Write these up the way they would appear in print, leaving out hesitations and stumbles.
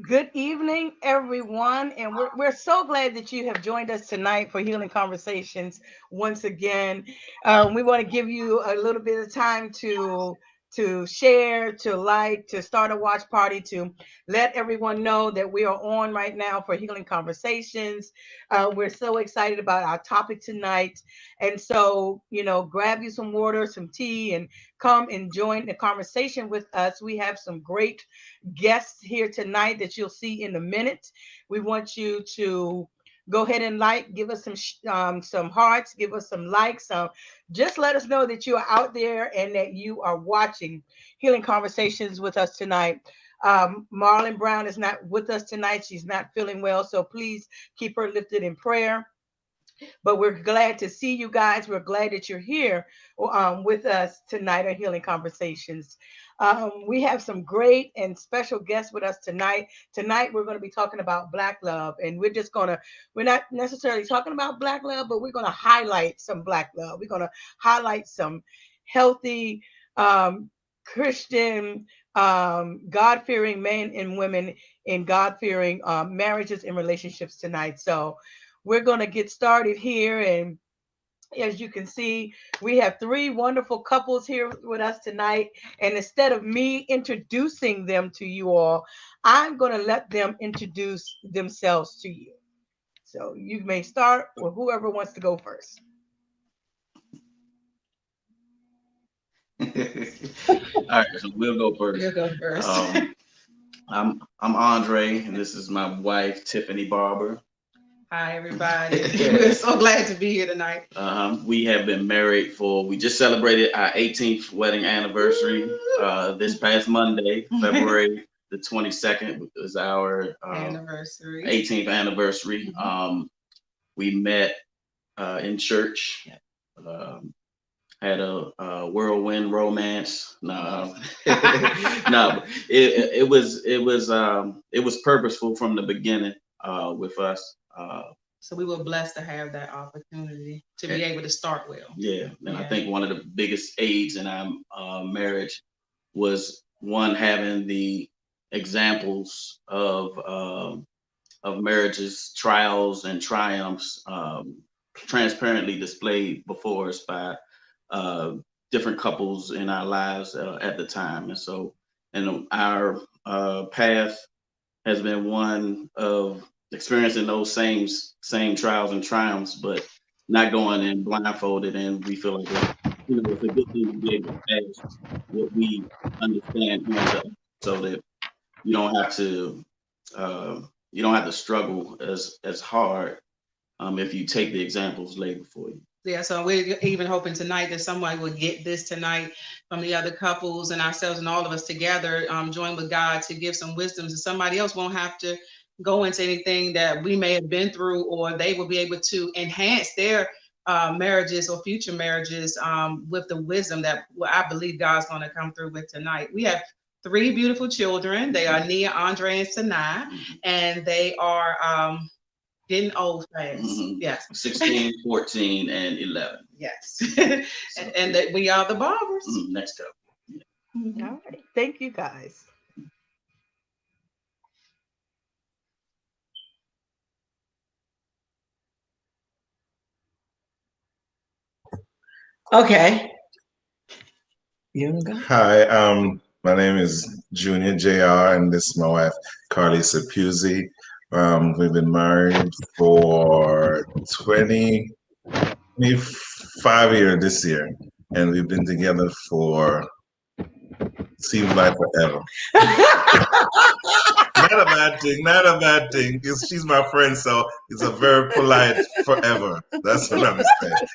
Good evening, everyone, and we're so glad that you have joined us tonight for Healing Conversations once again. We want to give you a little bit of time to share, to like, to start a watch party, to let everyone know that we are on right now for Healing Conversations. We're so excited about our topic tonight, and so grab you some water, some tea, and come and join the conversation with us. We have some great guests here tonight that you'll see in a minute. We want you to go ahead and give us some hearts, give us some likes. Just let us know that you are out there and that you are watching Healing Conversations with us tonight. Marlon Brown is not with us tonight. She's not feeling well, so please keep her lifted in prayer. But we're glad to see you guys. We're glad that you're here with us tonight on Healing Conversations. We have some great and special guests with us tonight. Tonight, we're going to be talking about Black love. And we're not necessarily talking about Black love, but we're going to highlight some Black love. We're going to highlight some healthy, Christian, God-fearing men and women in God-fearing marriages and relationships tonight. So we're going to get started here. And as you can see, we have three wonderful couples here with us tonight. And instead of me introducing them to you all, I'm going to let them introduce themselves to you. So you may start with whoever wants to go first. All right, so we'll go first. You'll go first. I'm Andre, and this is my wife, Tiffany Barber. Hi, everybody. We're so glad to be here tonight. We have been married we just celebrated our 18th wedding anniversary this past Monday, February the 22nd is our anniversary. 18th anniversary. We met in church. Had a whirlwind romance. No, no, it was purposeful from the beginning with us. So we were blessed to have that opportunity to be able to start well. Yeah, and I think one of the biggest aids in our marriage was one having the examples of marriages, trials, and triumphs transparently displayed before us by different couples in our lives at the time. And so, and our path has been one of experiencing those same trials and triumphs, but not going in blindfolded. And we feel like it's a good thing to be able to pass what we understand so that you don't have to struggle as hard if you take the examples laid before you. Yeah, so we're even hoping tonight that somebody will get this tonight from the other couples and ourselves and all of us together, join with God to give some wisdom, so somebody else won't have to go into anything that we may have been through, or they will be able to enhance their marriages or future marriages with the wisdom that I believe God's going to come through with tonight. We have three beautiful children. They are Nia, Andre, and Sanaa, and they are getting old fast. Mm-hmm. Yes. 16, 14, and 11. Yes. and we are the Barbers. Mm-hmm. Next up. Yeah. All right. Thank you, guys. Okay. Hi, my name is Junior JR, and this is my wife, Carly Sapuzzi. We've been married for 25 years this year, and we've been together for seems like forever. Not a bad thing, not a bad thing. She's my friend, so it's a very polite forever. That's what I'm saying.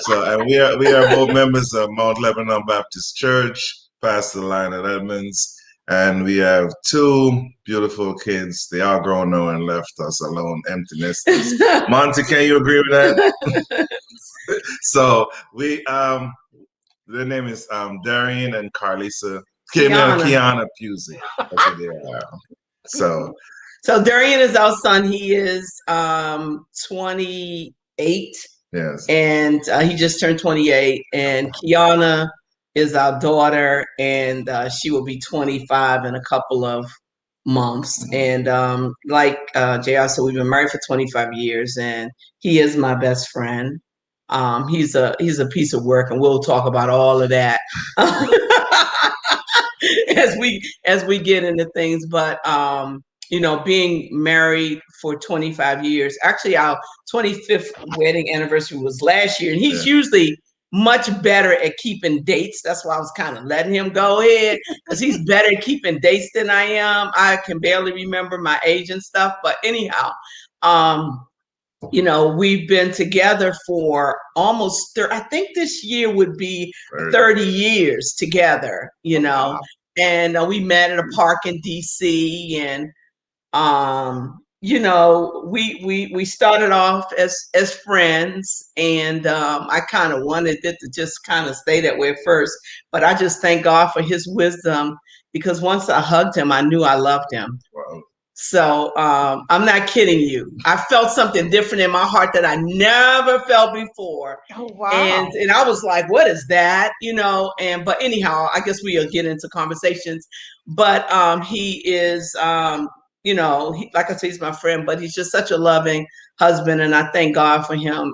So, and we are both members of Mount Lebanon Baptist Church, Pastor Lionel Edmonds, and we have two beautiful kids. They are grown now and left us alone, empty nesters. Monty, can you agree with that? So we their name is Darian and Carlisa. Kiana Pusey. That's what they are. So Darian is our son. He is 28. Yes. And he just turned 28. And Kiana is our daughter, and she will be 25 in a couple of months. And like JR said, we've been married for 25 years, and he is my best friend. He's a piece of work, and we'll talk about all of that as we get into things. But you know, being married for 25 years, actually our 25th wedding anniversary was last year, and he's usually much better at keeping dates. That's why I was kind of letting him go ahead, because he's better at keeping dates than I am. I can barely remember my age and stuff. But anyhow, you know, we've been together for almost, I think this year would be 30 years together, you know. Wow. And we met at a park in DC, and you know, we started off as friends, and I kind of wanted it to just kind of stay that way at first, but I just thank God for his wisdom, because once I hugged him, I knew I loved him. Wow. So I'm not kidding you. I felt something different in my heart that I never felt before. Oh, wow. And I was like, what is that? You know, but anyhow, I guess we'll get into conversations. But he is, you know, like I said, he's my friend, but he's just such a loving husband. And I thank God for him.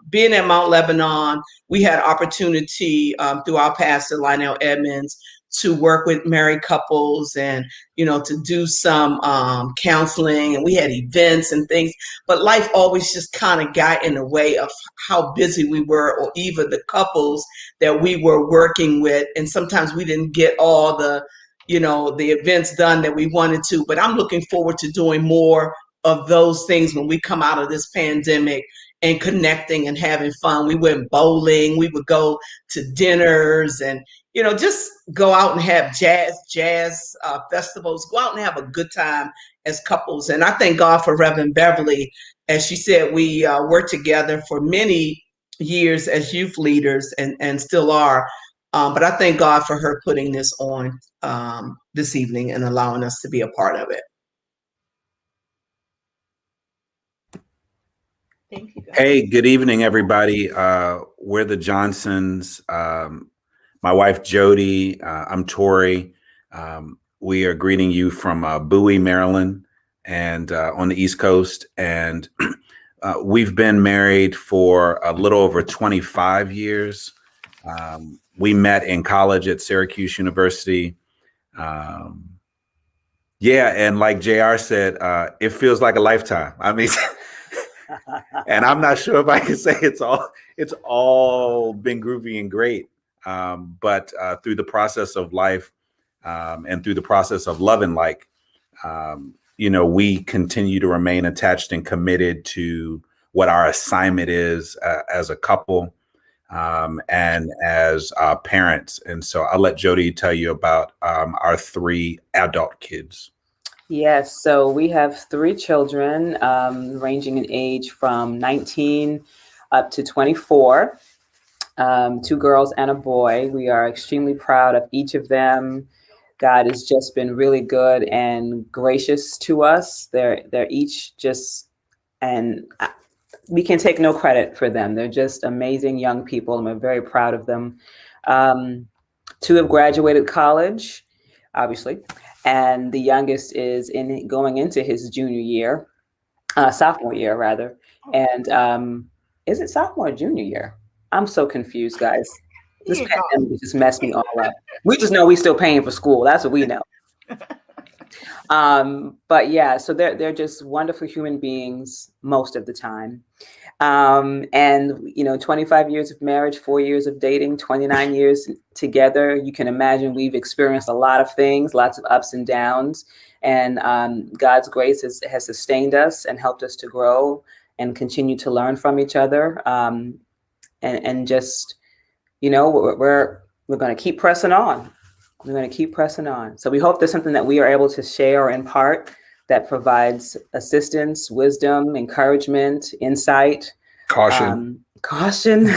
Being at Mount Lebanon, we had opportunity through our pastor, Lionel Edmonds, to work with married couples and, you know, to do some counseling, and we had events and things, but life always just kind of got in the way of how busy we were, or even the couples that we were working with. And sometimes we didn't get all the, you know, the events done that we wanted to, but I'm looking forward to doing more of those things when we come out of this pandemic, and connecting and having fun. We went bowling, we would go to dinners, and, you know, just go out and have jazz festivals, go out and have a good time as couples. And I thank God for Reverend Beverly. As she said, we worked together for many years as youth leaders, and still are. But I thank God for her putting this on this evening and allowing us to be a part of it. Thank you, guys. Hey, good evening, everybody. We're the Johnsons. My wife, Jody. I'm Tori. We are greeting you from Bowie, Maryland, and on the East Coast. And we've been married for a little over 25 years. We met in college at Syracuse University. Yeah, and like JR said, it feels like a lifetime. I mean, and I'm not sure if I can say it's all been groovy and great. But through the process of life and through the process of loving, like, you know, we continue to remain attached and committed to what our assignment is as a couple and as parents. And so I'll let Jody tell you about our 3 adult kids. Yes, so we have 3 children ranging in age from 19 up to 24, 2 girls and a boy. We are extremely proud of each of them. God has just been really good and gracious to us. They're each just, and we can take no credit for them. They're just amazing young people, and we're very proud of them. 2 have graduated college, obviously. And the youngest is going into his sophomore year rather. And is it sophomore or junior year? I'm so confused, guys. This pandemic just messed me all up. We just know we're still paying for school. That's what we know. But yeah, so they're just wonderful human beings most of the time. And, you know, 25 years of marriage, 4 years of dating, 29 years together. You can imagine we've experienced a lot of things, lots of ups and downs. And God's grace has sustained us and helped us to grow and continue to learn from each other. And just, you know, we're going to keep pressing on. We're going to keep pressing on. So we hope there's something that we are able to share or impart that provides assistance, wisdom, encouragement, insight, caution, to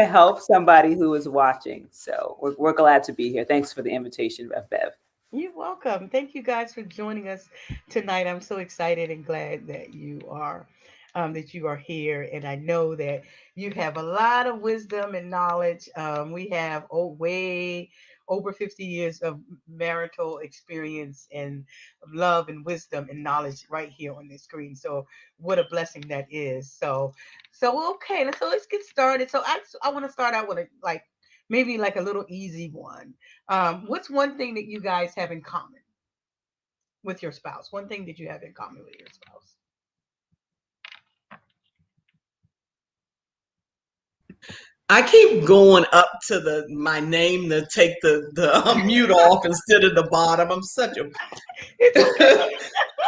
help somebody who is watching. So we're glad to be here. Thanks for the invitation, Rev Bev. You're welcome. Thank you guys for joining us tonight. I'm so excited and glad that you are. that you are here. And I know that you have a lot of wisdom and knowledge. We have way over 50 years of marital experience and love and wisdom and knowledge right here on the screen. So what a blessing that is. So okay, so let's get started. So I want to start out with maybe like a little easy one. What's one thing that you guys have in common with your spouse? One thing that you have in common with your spouse? I keep going up to my name to take the mute off instead of the bottom. I'm such a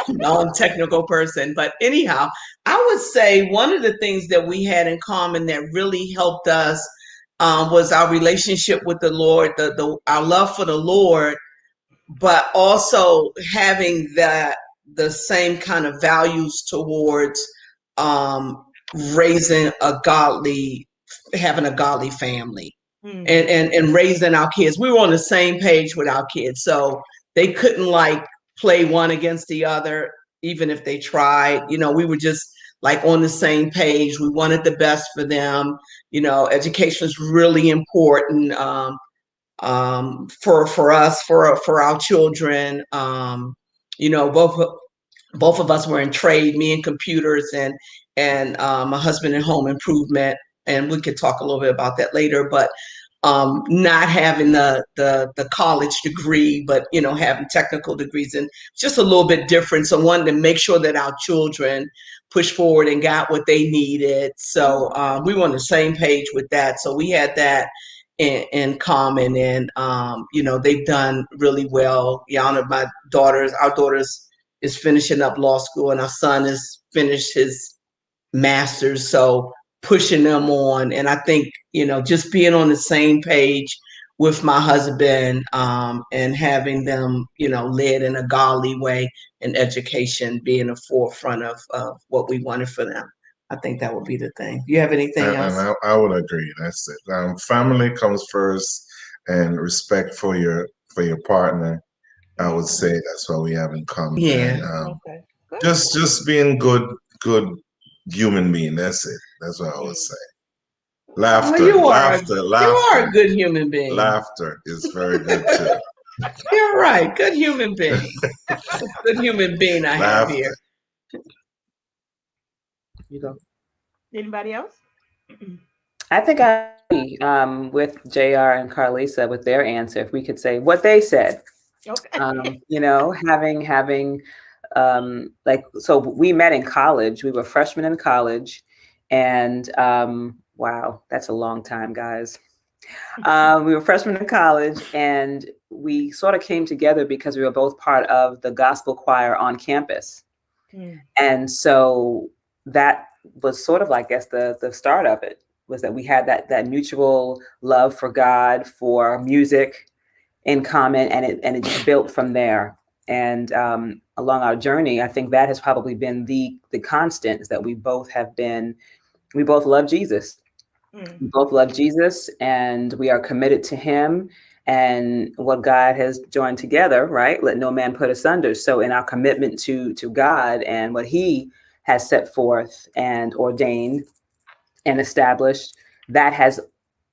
non-technical person. But anyhow, I would say one of the things that we had in common that really helped us was our relationship with the Lord, our love for the Lord, but also having the same kind of values towards raising having a godly family and raising our kids. We were on the same page with our kids. So they couldn't play one against the other, even if they tried. We were just on the same page. We wanted the best for them. Education is really important for us, for our children. Both of us were in trade, me in computers and my husband in home improvement. And we could talk a little bit about that later, but not having the college degree, but having technical degrees, and just a little bit different. So wanted to make sure that our children pushed forward and got what they needed. So we were on the same page with that. So we had that in common, and they've done really well. Our daughters is finishing up law school, and our son has finished his master's. So pushing them on. And I think, just being on the same page with my husband and having them, led in a godly way, and education being the forefront of what we wanted for them. I think that would be the thing. Do you have anything else? And I would agree. That's it. Family comes first, and respect for your partner. I would say that's what we have in common. Yeah. And, Okay. just being good human being. That's it. That's what I would say. Laughter. You are laughter. a good human being. Laughter is very good too. You're right. Good human being. Good human being I have here. You go. Anybody else? I think I agree with JR and Carlisa with their answer. If we could say what they said, Okay. Having so we met in college. We were freshmen in college, and wow, that's a long time, guys. We were freshmen in college, and we sort of came together because we were both part of the gospel choir on campus. And so that was sort of, I guess, the start of it, was that we had that mutual love for God, for music in common, and it just built from there. And along our journey, I think that has probably been the constant, is that we both love Jesus. We both love Jesus, and we are committed to him and what God has joined together, right? Let no man put asunder. So in our commitment to God and what he has set forth and ordained and established, that has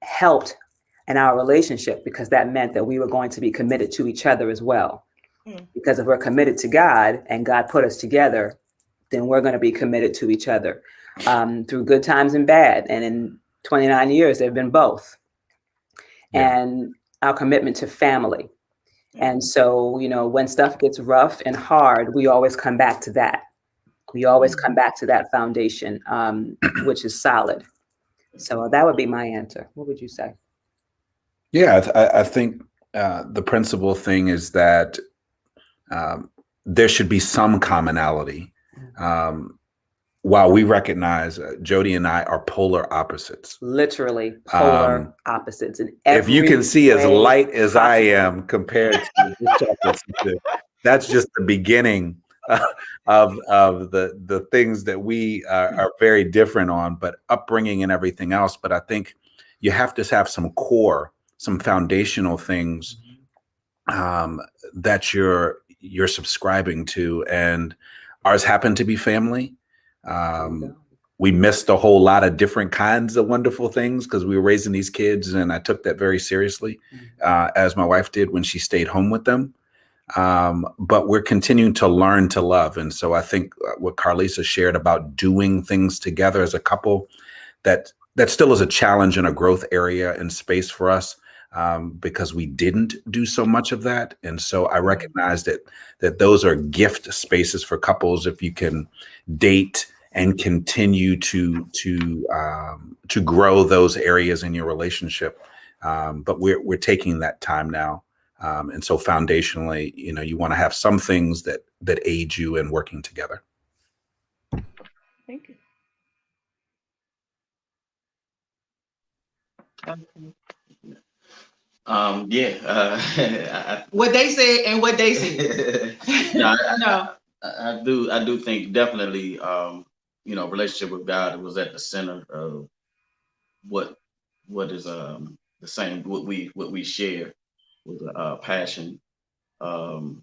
helped in our relationship, because that meant that we were going to be committed to each other as well. Because if we're committed to God and God put us together, then we're going to be committed to each other through good times and bad. And in 29 years, they've been both. And our commitment to family. And so, when stuff gets rough and hard, we always come back to that. We always come back to that foundation, which is solid. So that would be my answer. What would you say? Yeah, I think the principal thing is that there should be some commonality. While we recognize Jody and I are polar opposites. Literally polar opposites. In if you can see as light as possible. I am compared to this chocolate, that's just the beginning of the things that we are very different on, but upbringing and everything else. But I think you have to have some core, some foundational things that you're subscribing to, and ours happen to be family. We missed a whole lot of different kinds of wonderful things because we were raising these kids, and I took that very seriously, as my wife did when she stayed home with them. But we're continuing to learn to love. And so I think what Carlisa shared about doing things together as a couple, that still is a challenge and a growth area and space for us, because we didn't do so much of that. And so I recognize that those are gift spaces for couples if you can date and continue to grow those areas in your relationship. But we're taking that time now. And so foundationally, you want to have some things that aid you in working together. Thank you. What they said and what they said. No, I do think definitely, relationship with God was at the center of what is the same, what we share with passion, and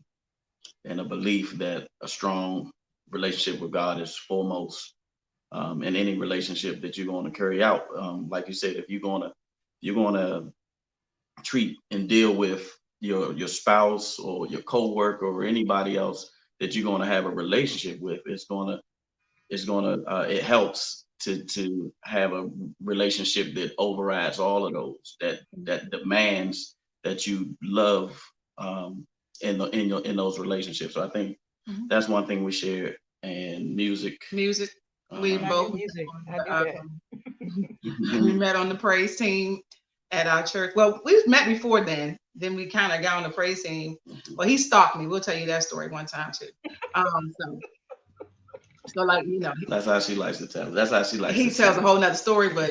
a belief that a strong relationship with God is foremost in any relationship that you're going to carry out. Like you said, if you're going to treat and deal with your spouse or your coworker or anybody else that you're going to have a relationship with, it helps to have a relationship that overrides all of those, that demands that you love in those relationships. So I think that's one thing we share. And music. We both music. I do that. We met on the praise team at our church. Well, we met before then. Then we kind of got on the praise team. Well, he stalked me. We'll tell you that story one time too. So like, that's how she likes to tell. That's how she likes. He tells a whole nother story, but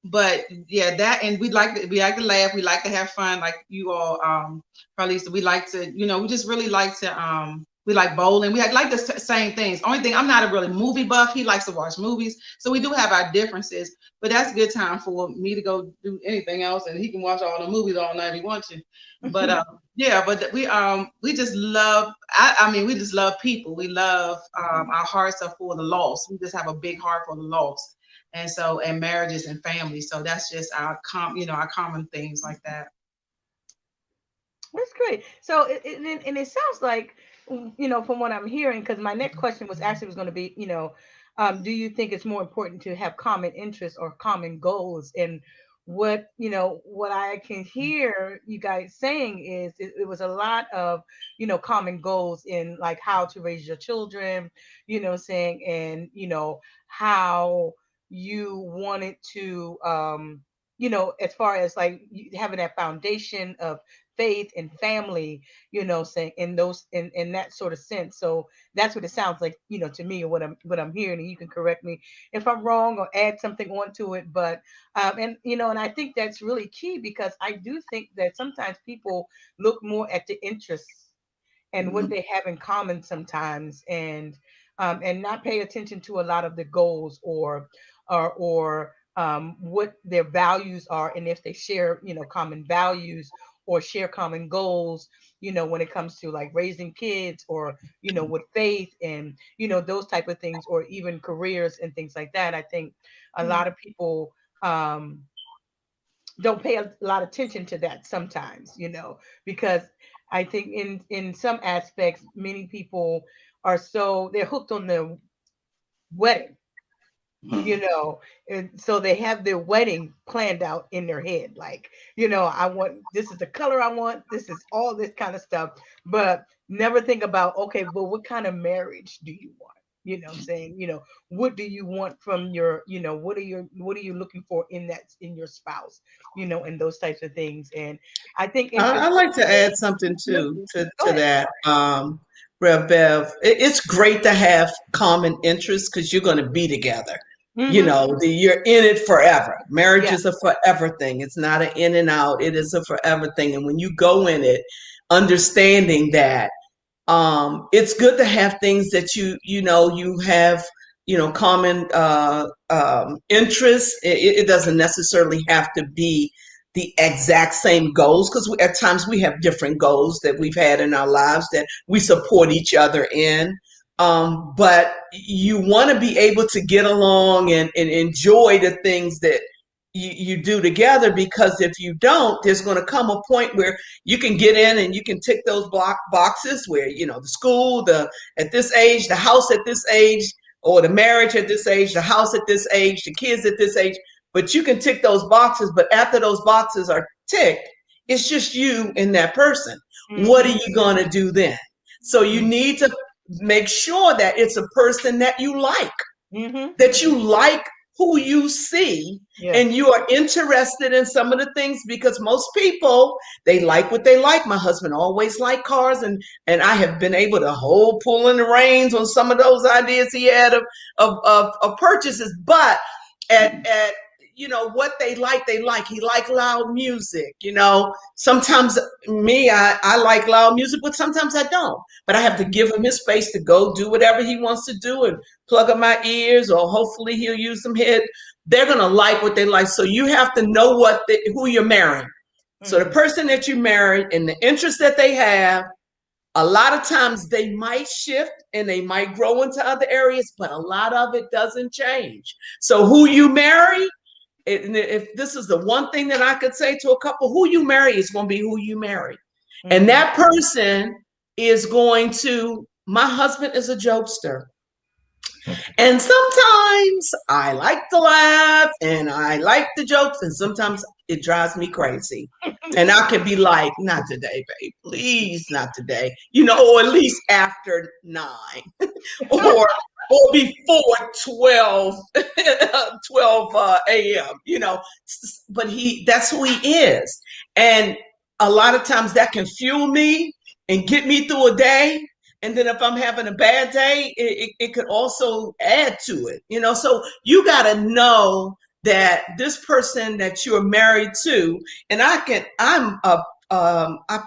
but yeah, that, and we like to laugh. We like to have fun, like you all, Carlisa. We like to, we just really like to, we like bowling. We like the same things. Only thing, I'm not a really movie buff. He likes to watch movies. So we do have our differences, but that's a good time for me to go do anything else. And he can watch all the movies all night if he wants to. But yeah, but we just love, we just love people. We love, our hearts are for the lost. We just have a big heart for the lost. And so, and marriages and families. So that's just our common things like that. That's great. So, and it sounds like, from what I'm hearing, because my next question was going to be, do you think it's more important to have common interests or common goals? And what I can hear you guys saying is it was a lot of, common goals in like how to raise your children, saying, and, how you wanted to, as far as like having that foundation of faith and family, saying in that sort of sense. So that's what it sounds like, to me, or what I'm hearing, and you can correct me if I'm wrong or add something onto it. But and I think that's really key, because I do think that sometimes people look more at the interests and what they have in common sometimes, and not pay attention to a lot of the goals or what their values are, and if they share, common values or share common goals, when it comes to like raising kids or, with faith and, those type of things, or even careers and things like that. I think a lot of people don't pay a lot of attention to that sometimes, because I think in some aspects, many people they're hooked on the wedding. And so they have their wedding planned out in their head, like, this is the color I want, this is all this kind of stuff, but never think about, okay, but what kind of marriage do you want? What I'm saying, what do you want from your, what are you looking for in your spouse, and those types of things. And I think I'd like to add something too to that. Rev Bev, it's great to have common interests because you're going to be together. You're in it forever. Marriage is a forever thing. It's not an in and out. It is a forever thing. And when you go in it, understanding that, it's good to have things that you have, common interests. It doesn't necessarily have to be the exact same goals, because at times we have different goals that we've had in our lives that we support each other in. but you want to be able to get along and enjoy the things that you do together, because if you don't, there's going to come a point where you can get in and you can tick those boxes where, you know, the school, at this age, the house at this age, or the marriage at this age, the house at this age, the kids at this age, but you can tick those boxes. But after those boxes are ticked, it's just you and that person. What are you going to do then? So you need to make sure that it's a person that you like, that you like who you see, and you are interested in some of the things, because most people, they like what they like. My husband always liked cars, and I have been able to pull in the reins on some of those ideas he had of purchases. But at you know, what they like. He liked loud music. You know, sometimes I like loud music, but sometimes I don't. But I have to give him his space to go do whatever he wants to do and plug up my ears, or hopefully he'll use some head. They're going to like what they like. So you have to know who you're marrying. So the person that you marry and the interest that they have, a lot of times they might shift and they might grow into other areas, but a lot of it doesn't change. So who you marry, if this is the one thing that I could say to a couple, who you marry is going to be who you marry. And that person is going to, my husband is a jokester. And sometimes I like to laugh and I like the jokes, and sometimes it drives me crazy. And I can be like, not today, babe, please, not today, you know, or at least after 9 or before 12 a.m., you know, but that's who he is. And a lot of times that can fuel me and get me through a day. And then if I'm having a bad day, it could also add to it, you know. So you got to know that this person that you're married to, and I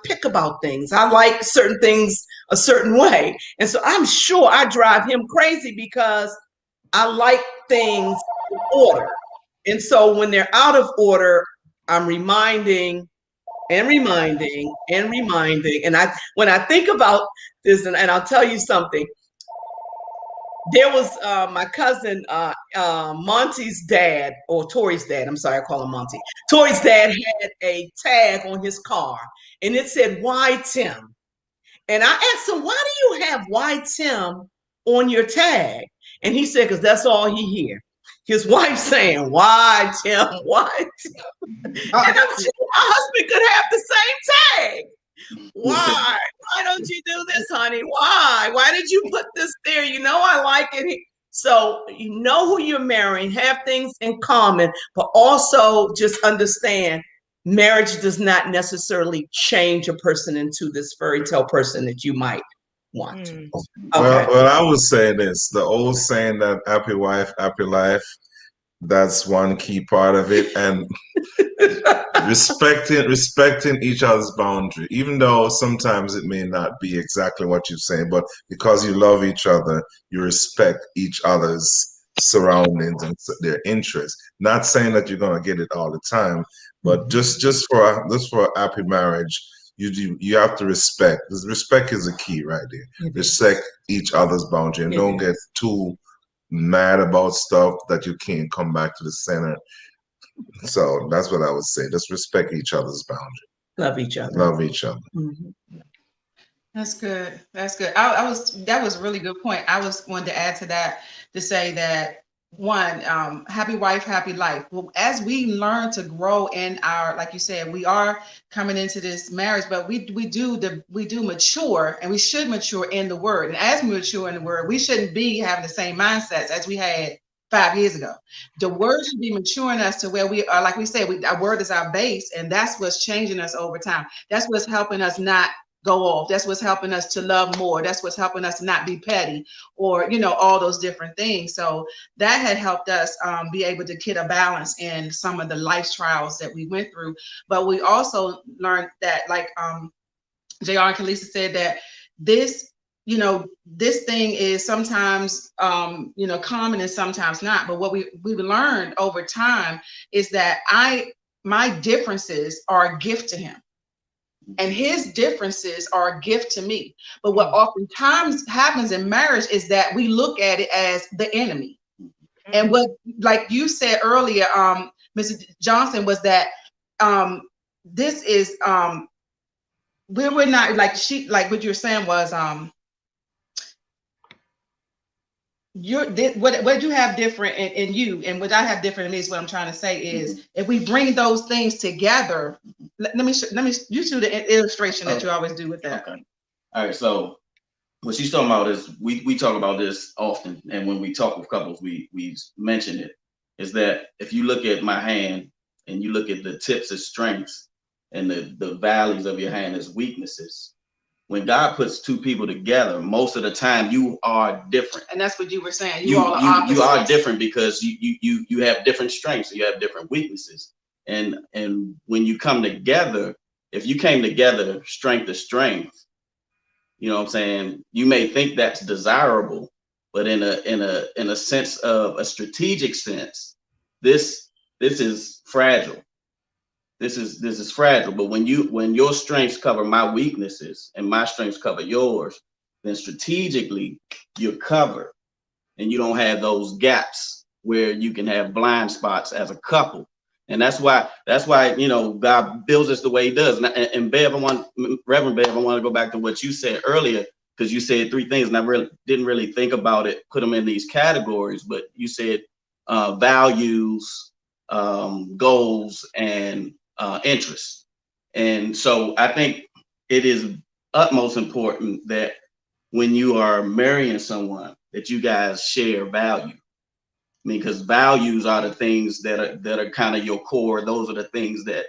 pick about things. I like certain things a certain way. And so I'm sure I drive him crazy because I like things in order. And so when they're out of order, I'm reminding. And when I think about this, and I'll tell you something, there was my cousin, Monty's dad, or Tori's dad. I'm sorry, I call him Monty. Tori's dad had a tag on his car, and it said, "Why Tim?" And I asked him, "Why do you have Why Tim on your tag?" And he said, "Because that's all he hears. His wife saying, 'Why Tim? Why Tim?'" And I'm sure my husband could have the same tag. Why don't you do this, honey? Why did you put this there? You know, I like it. So you know who you're marrying, have things in common, but also just understand marriage does not necessarily change a person into this fairy tale person that you might want. Okay. Well, I would say this, the old saying that happy wife, happy life, that's one key part of it. And respecting each other's boundary, even though sometimes it may not be exactly what you're saying, but because you love each other, you respect each other's surroundings and their interests. Not saying that you're going to get it all the time, but just for a happy marriage, you have to respect. Respect is a key right there. Respect each other's boundary, and don't get too mad about stuff that you can't come back to the center. So that's what I would say. Just respect each other's boundary. Love each other. Love each other. That's good. That's good. That was a really good point. I was wanted to add to that to say that one, happy wife, happy life. Well, as we learn to grow in our, like you said, we are coming into this marriage, but we do mature, and we should mature in the word. And as we mature in the word, we shouldn't be having the same mindsets as we had 5 years ago. The word should be maturing us to where we are, like we said, our word is our base, and that's what's changing us over time. That's what's helping us not go off. That's what's helping us to love more. That's what's helping us to not be petty, or, you know, all those different things. So that had helped us be able to get a balance in some of the life trials that we went through. But we also learned that, like JR and Kalisa said, that this, you know, this thing is sometimes, you know, common and sometimes not. But what we've learned over time is that my differences are a gift to him. and his differences are a gift to me. But what oftentimes happens in marriage is that we look at it as the enemy. And what, like you said earlier, Mrs. Johnson, was that this is we're not like what you're saying was what you have different in you and what I have different in me is what I'm trying to say is if we bring those things together, let me you do the illustration that you always do with that. Okay. All right. So what she's talking about is we talk about this often, and when we talk with couples, we mention it. Is that if you look at my hand and you look at the tips as strengths and the valleys of your hand as weaknesses, when God puts two people together, most of the time you are different. And that's what you were saying. You are different because you have different strengths, you have different weaknesses. And when you come together, if you came together strength to strength, you know what I'm saying, you may think that's desirable, but in a sense of a strategic sense, this is fragile. This is fragile. But when your strengths cover my weaknesses and my strengths cover yours, then strategically you're covered and you don't have those gaps where you can have blind spots as a couple. And that's why you know God builds us the way He does. And Bev, Reverend Bev, I want to go back to what you said earlier, because you said three things, and I didn't really think about it, put them in these categories. But you said values, goals, and interests. And so I think it is utmost important that when you are marrying someone, that you guys share value. I mean, because values are the things that are kind of your core. Those are the things that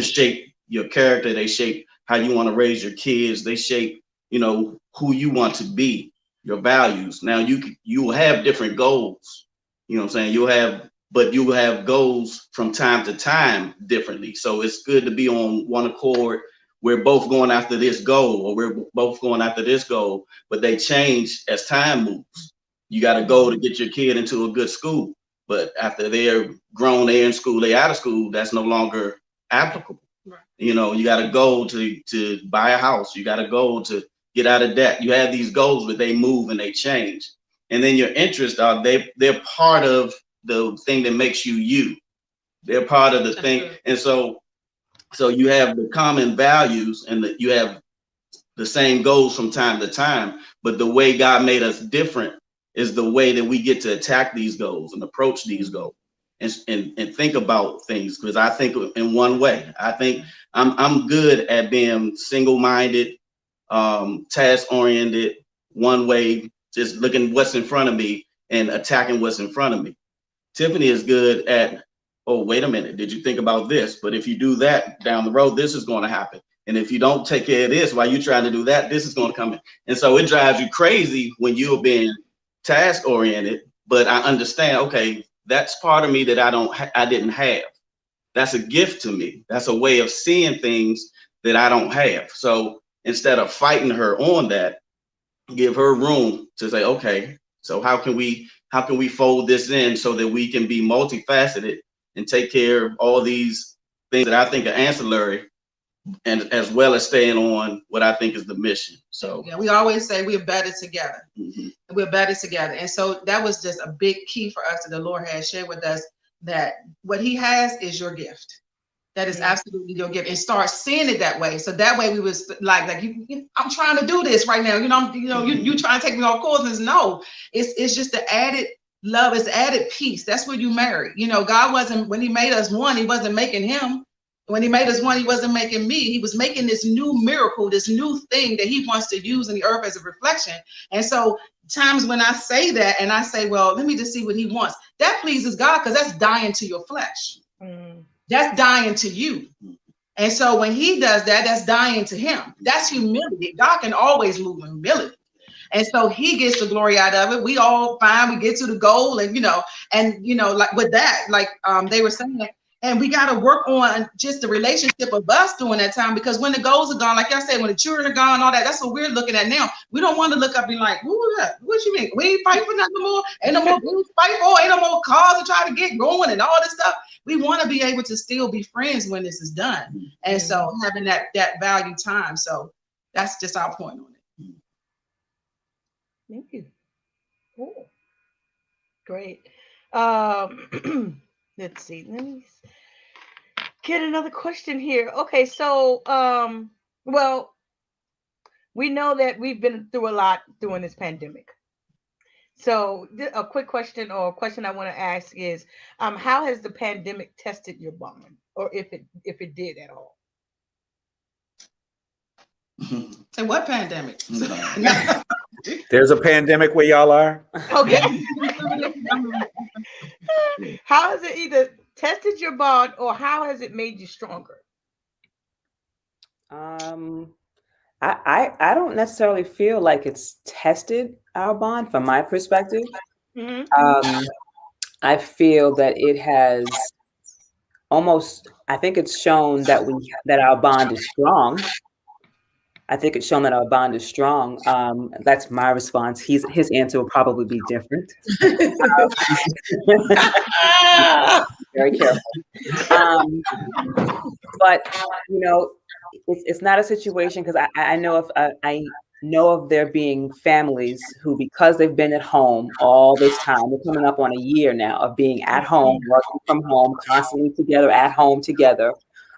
shape your character. They shape how you want to raise your kids. They shape, you know, who you want to be, your values. Now you will have different goals. You know what I'm saying? But you will have goals from time to time differently. So it's good to be on one accord. We're both going after this goal, or we're both going after this goal, but they change as time moves. You got to go to get your kid into a good school, but after they're grown, they're in school, they're out of school, that's no longer applicable. Right. You know, you got to go to buy a house. You got to go to get out of debt. You have these goals, but they move and they change. And then your interests are, they're part of the thing that makes you you. They're part of the thing. And so you have the common values and you have the same goals from time to time, but the way God made us different is the way that we get to attack these goals and approach these goals and think about things. Because I think in one way, I think I'm good at being single-minded, task-oriented, one way, just looking what's in front of me and attacking what's in front of me. Tiffany is good at, oh, wait a minute, did you think about this? But if you do that down the road, this is going to happen. And if you don't take care of this while you're trying to do that, this is going to come in. And so it drives you crazy when you're being task oriented, but I understand, okay, that's part of me that I didn't have. That's a gift to me. That's a way of seeing things that I don't have. So instead of fighting her on that, give her room to say, okay, so how can we fold this in so that we can be multifaceted and take care of all these things that I think are ancillary, and as well as staying on what I think is the mission. So yeah, we always say we're better together. Mm-hmm. We're better together. And so that was just a big key for us that the Lord has shared with us, that what He has is your gift. That is absolutely your gift, and start seeing it that way. So that way we was like I'm trying to do this right now. You trying to take me off course. No, it's just the added love, it's added peace. That's what you marry. You know, God wasn't, when He made us one, He wasn't making him. When He made us one, He wasn't making me. He was making this new miracle, this new thing that He wants to use in the earth as a reflection. And so times when I say that and I say, well, let me just see what He wants, that pleases God, because that's dying to your flesh. That's dying to you. And so when He does that, that's dying to Him. That's humility. God can always move in humility. And so He gets the glory out of it. We all fine. We get to the goal, and like with that, like they were saying, And we got to work on just the relationship of us during that time, because when the goals are gone, like I said, when the children are gone, all that, that's what we're looking at now. We don't want to look up and be like, what you mean? We ain't fighting for nothing more. Ain't no more food to fight for. Ain't no more cars to try to get going and all this stuff. We want to be able to still be friends when this is done. And so having that value time. So that's just our point on it. Thank you. Cool. Great. Let's see. Let me get another question here. Okay, so well, we know that we've been through a lot during this pandemic. So a quick question, or a question I want to ask is, how has the pandemic tested your bond, or if it did at all? Say what pandemic? There's a pandemic where y'all are. Okay. How has it either tested your bond, or how has it made you stronger? I don't necessarily feel like it's tested our bond from my perspective. Mm-hmm. I feel that it has I think it's shown that our bond is strong. I think it's shown that our bond is strong. That's my response. His answer will probably be different. Very careful. But it's not a situation, because I know of there being families who, because they've been at home all this time, we're coming up on a year now of being at home, working from home, constantly together, at home together,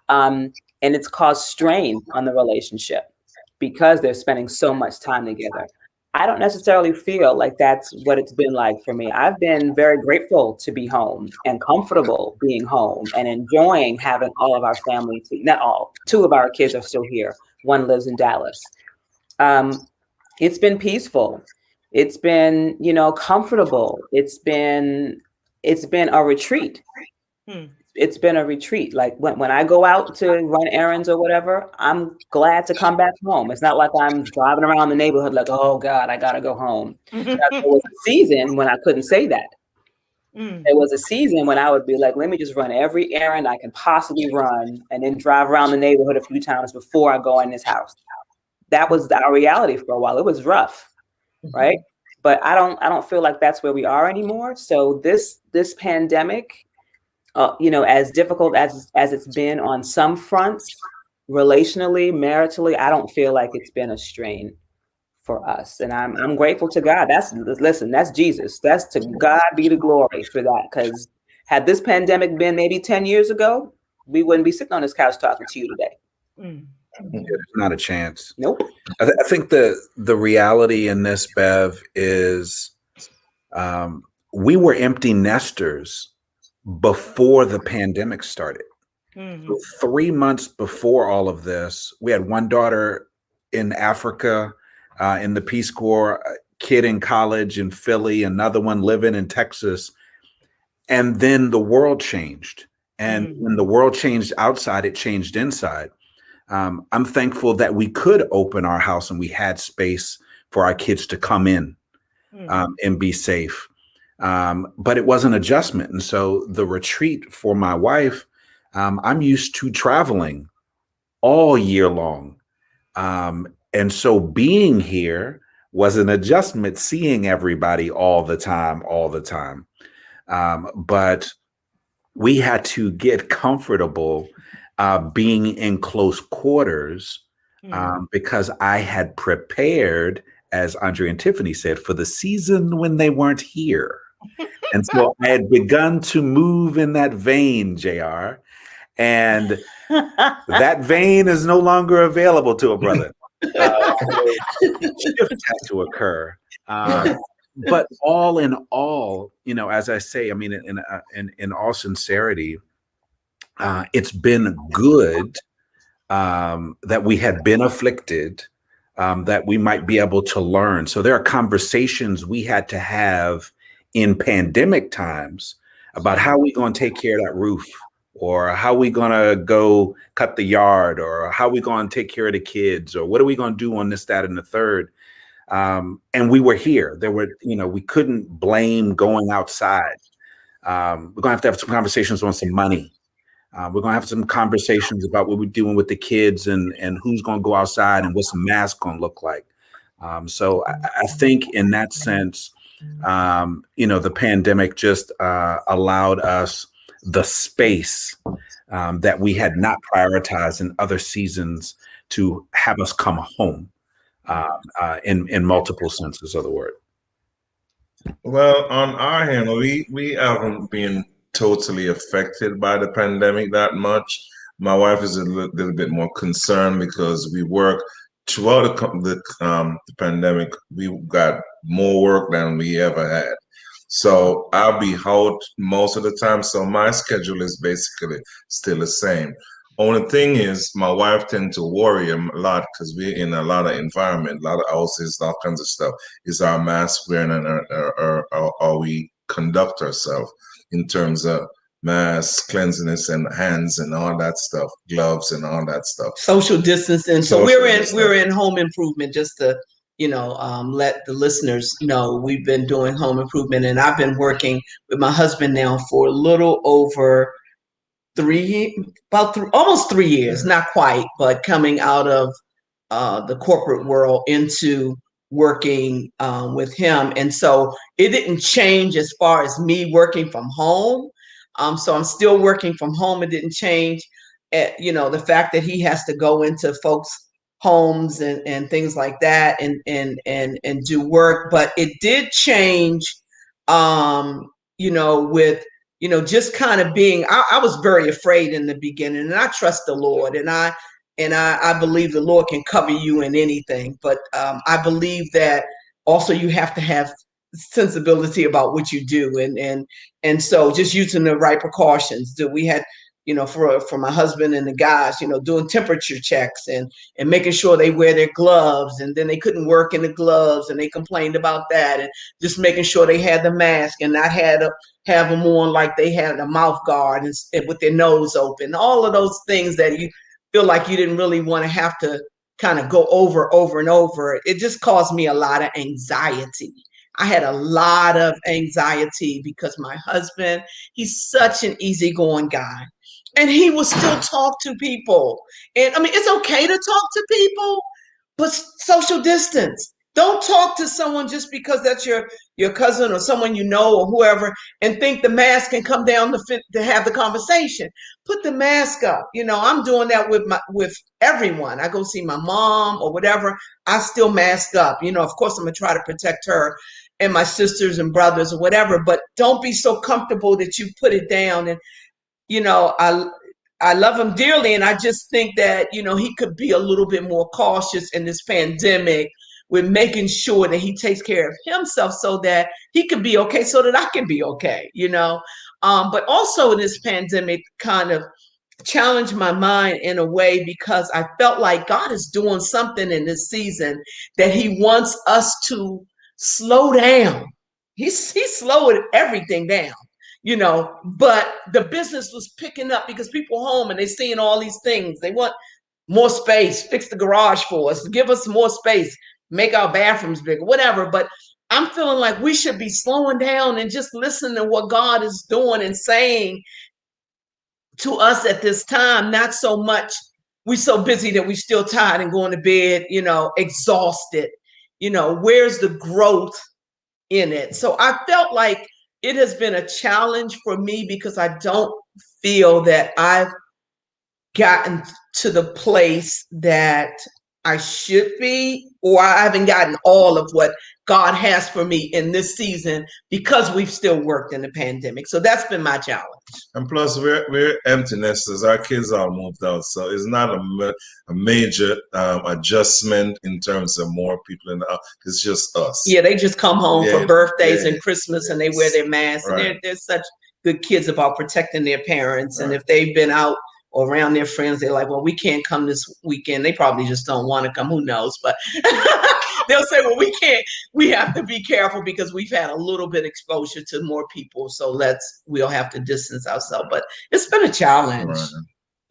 and it's caused strain on the relationship because they're spending so much time together. I don't necessarily feel like that's what it's been like for me. I've been very grateful to be home and comfortable being home and enjoying having all of our family, not all, 2 of our kids are still here. 1 lives in Dallas. It's been peaceful. It's been, comfortable. It's been a retreat. It's been a retreat. Like when I go out to run errands or whatever, I'm glad to come back home. It's not like I'm driving around the neighborhood like, oh God, I gotta go home. There was a season when I couldn't say that. There was a season when I would be like, let me just run every errand I can possibly run and then drive around the neighborhood a few times before I go in this house. That was our reality for a while. It was rough, right? But I don't feel like that's where we are anymore. So this pandemic, as difficult as it's been on some fronts, relationally, maritally, I don't feel like it's been a strain for us. And I'm grateful to God. That's Jesus. That's to God be the glory for that. Because had this pandemic been maybe 10 years ago, we wouldn't be sitting on this couch talking to you today. There's not a chance. Nope. I think the reality in this, Bev, is we were empty nesters before the pandemic started. So 3 months before all of this, we had 1 daughter in Africa, in the Peace Corps, a kid in college in Philly, another one living in Texas. And then the world changed. And when the world changed outside, it changed inside. I'm thankful that we could open our house and we had space for our kids to come in and be safe. But it was an adjustment. And so the retreat for my wife, I'm used to traveling all year long. And so being here was an adjustment, seeing everybody all the time. But we had to get comfortable being in close quarters because I had prepared, as Andre and Tiffany said, for the season when they weren't here. And so I had begun to move in that vein, JR, and that vein is no longer available to a brother. Shifts had to occur. But all in all, as I say, I mean, in all sincerity, it's been good that we had been afflicted, that we might be able to learn. So there are conversations we had to have in pandemic times about how we going to take care of that roof, or how we going to go cut the yard, or how we going to take care of the kids, or what are we going to do on this, that, and the third. And we were here. There were, we couldn't blame going outside. We're going to have some conversations on some money. We're going to have some conversations about what we're doing with the kids and who's going to go outside and what's a mask going to look like. So I think in that sense, the pandemic just allowed us the space that we had not prioritized in other seasons to have us come home in multiple senses of the word. Well, on our hand, we haven't been totally affected by the pandemic that much. My wife is a little bit more concerned because we work throughout the pandemic. We got more work than we ever had. So I'll be out most of the time. So my schedule is basically still the same. Only thing is, my wife tends to worry a lot because we're in a lot of environment, a lot of houses, all kinds of stuff. Is our mask wearing and how we conduct ourselves in terms of mask, cleanliness, and hands and all that stuff, gloves and all that stuff. Social distancing. So we're in home improvement, just to let the listeners know we've been doing home improvement, and I've been working with my husband now for a little over almost 3 years, not quite, but coming out of the corporate world into working with him. And so it didn't change as far as me working from home. So I'm still working from home. It didn't change. The fact that he has to go into folks' homes and things like that and do work. But it did change, with just kind of being, I was very afraid in the beginning, and I trust the Lord, and I believe the Lord can cover you in anything. But I believe that also you have to have sensibility about what you do, and so just using the right precautions. We had, for my husband and the guys, doing temperature checks and making sure they wear their gloves, and then they couldn't work in the gloves, and they complained about that, and just making sure they had the mask and not have them on like they had a mouth guard and with their nose open. All of those things that you feel like you didn't really want to have to kind of go over and over. It just caused me a lot of anxiety. I had a lot of anxiety because my husband, he's such an easygoing guy, and he will still talk to people. And I mean, it's okay to talk to people, but social distance. Don't talk to someone just because that's your cousin or someone or whoever, and think the mask can come down to have the conversation. Put the mask up. I'm doing that with everyone. I go see my mom or whatever. I still mask up. Of course, I'm gonna try to protect her and my sisters and brothers or whatever. But don't be so comfortable that you put it down. And I love him dearly, and I just think that he could be a little bit more cautious in this pandemic with making sure that he takes care of himself so that he can be okay, so that I can be okay, but also this pandemic kind of challenged my mind in a way, because I felt like God is doing something in this season that he wants us to slow down. He's slowing everything down, but the business was picking up because people home and they're seeing all these things. They want more space, fix the garage for us, give us more space, make our bathrooms bigger, whatever. But I'm feeling like we should be slowing down and just listening to what God is doing and saying to us at this time. Not so much we're so busy that we're still tired and going to bed, exhausted. Where's the growth in it? So I felt like it has been a challenge for me because I don't feel that I've gotten to the place that I should be, or I haven't gotten all of what God has for me in this season because we've still worked in the pandemic. So that's been my challenge. And plus, we're empty nesters. Our kids all moved out, so it's not a major adjustment in terms of more people in the house. It's just us. Yeah, they just come home for birthdays and Christmas, and they wear their masks. Right. And they're such good kids about protecting their parents. Right. And if they've been out or around their friends, they're like, well, we can't come this weekend. They probably just don't want to come. Who knows? But they'll say, well, we have to be careful because we've had a little bit exposure to more people. So we'll have to distance ourselves. But it's been a challenge. Right.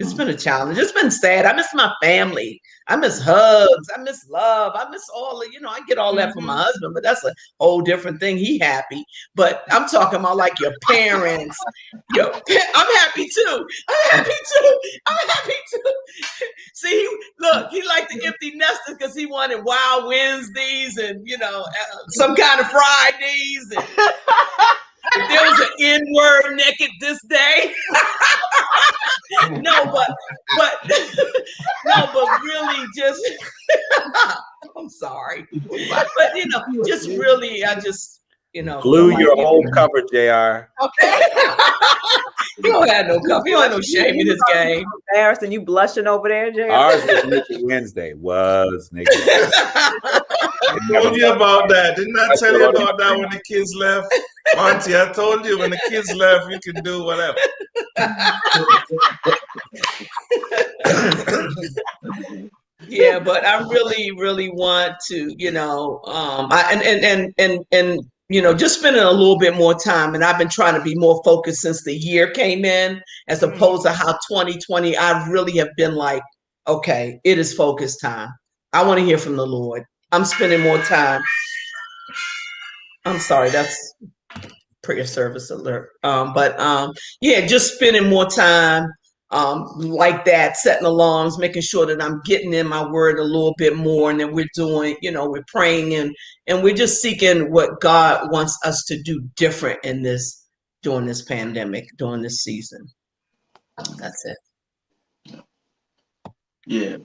It's been a challenge. It's been sad. I miss my family. I miss hugs. I miss love. I miss all of, I get all that from my husband, but that's a whole different thing. He happy. But I'm talking about like your parents. I'm happy too. I'm happy too. See, look, he liked the empty nesters because he wanted Wild Wednesdays and, some kind of Fridays. And if there was an N-word naked this day. No, but really just I'm sorry. But just really I just glue your whole cover, JR. Okay. You don't have no cover. You don't have no shame in this game. Embarrassed and you blushing over there, JR? Ours was Naked Wednesday. Was Naked Wednesday. I told you about that. Didn't I tell you about that when the kids left? Auntie, I told you when the kids left, you can do whatever. Yeah, but I really, really want to, just spending a little bit more time. And I've been trying to be more focused since the year came in, as opposed to how 2020, I really have been like, okay, it is focus time. I want to hear from the Lord. I'm spending more time. I'm sorry, that's prayer service alert. Just spending more time like that, setting alarms, making sure that I'm getting in my word a little bit more, and then we're doing, we're praying and we're just seeking what God wants us to do different during this pandemic, during this season. That's it. Yeah.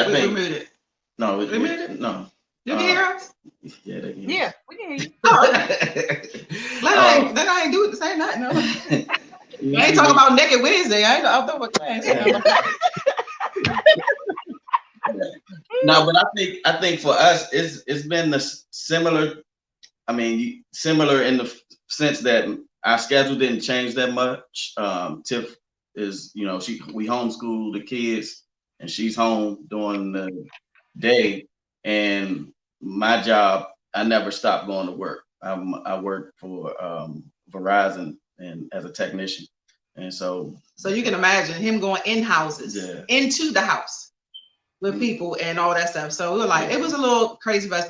I think. muted. No, We muted? no. You can hear us? Yeah, they can. Yeah, we can hear you. Let I ain't do it. Say nothing. No. I ain't talking about Naked Wednesday. I know what you're saying. No, but I think for us, it's been similar. I mean, similar in the sense that our schedule didn't change that much. Tiff is, we homeschool the kids, and she's home during the day. And my job, I never stopped going to work. I work for Verizon and as a technician, and so you can imagine him going in houses, into the house with people and all that stuff. So we were like, it was a little crazy for us,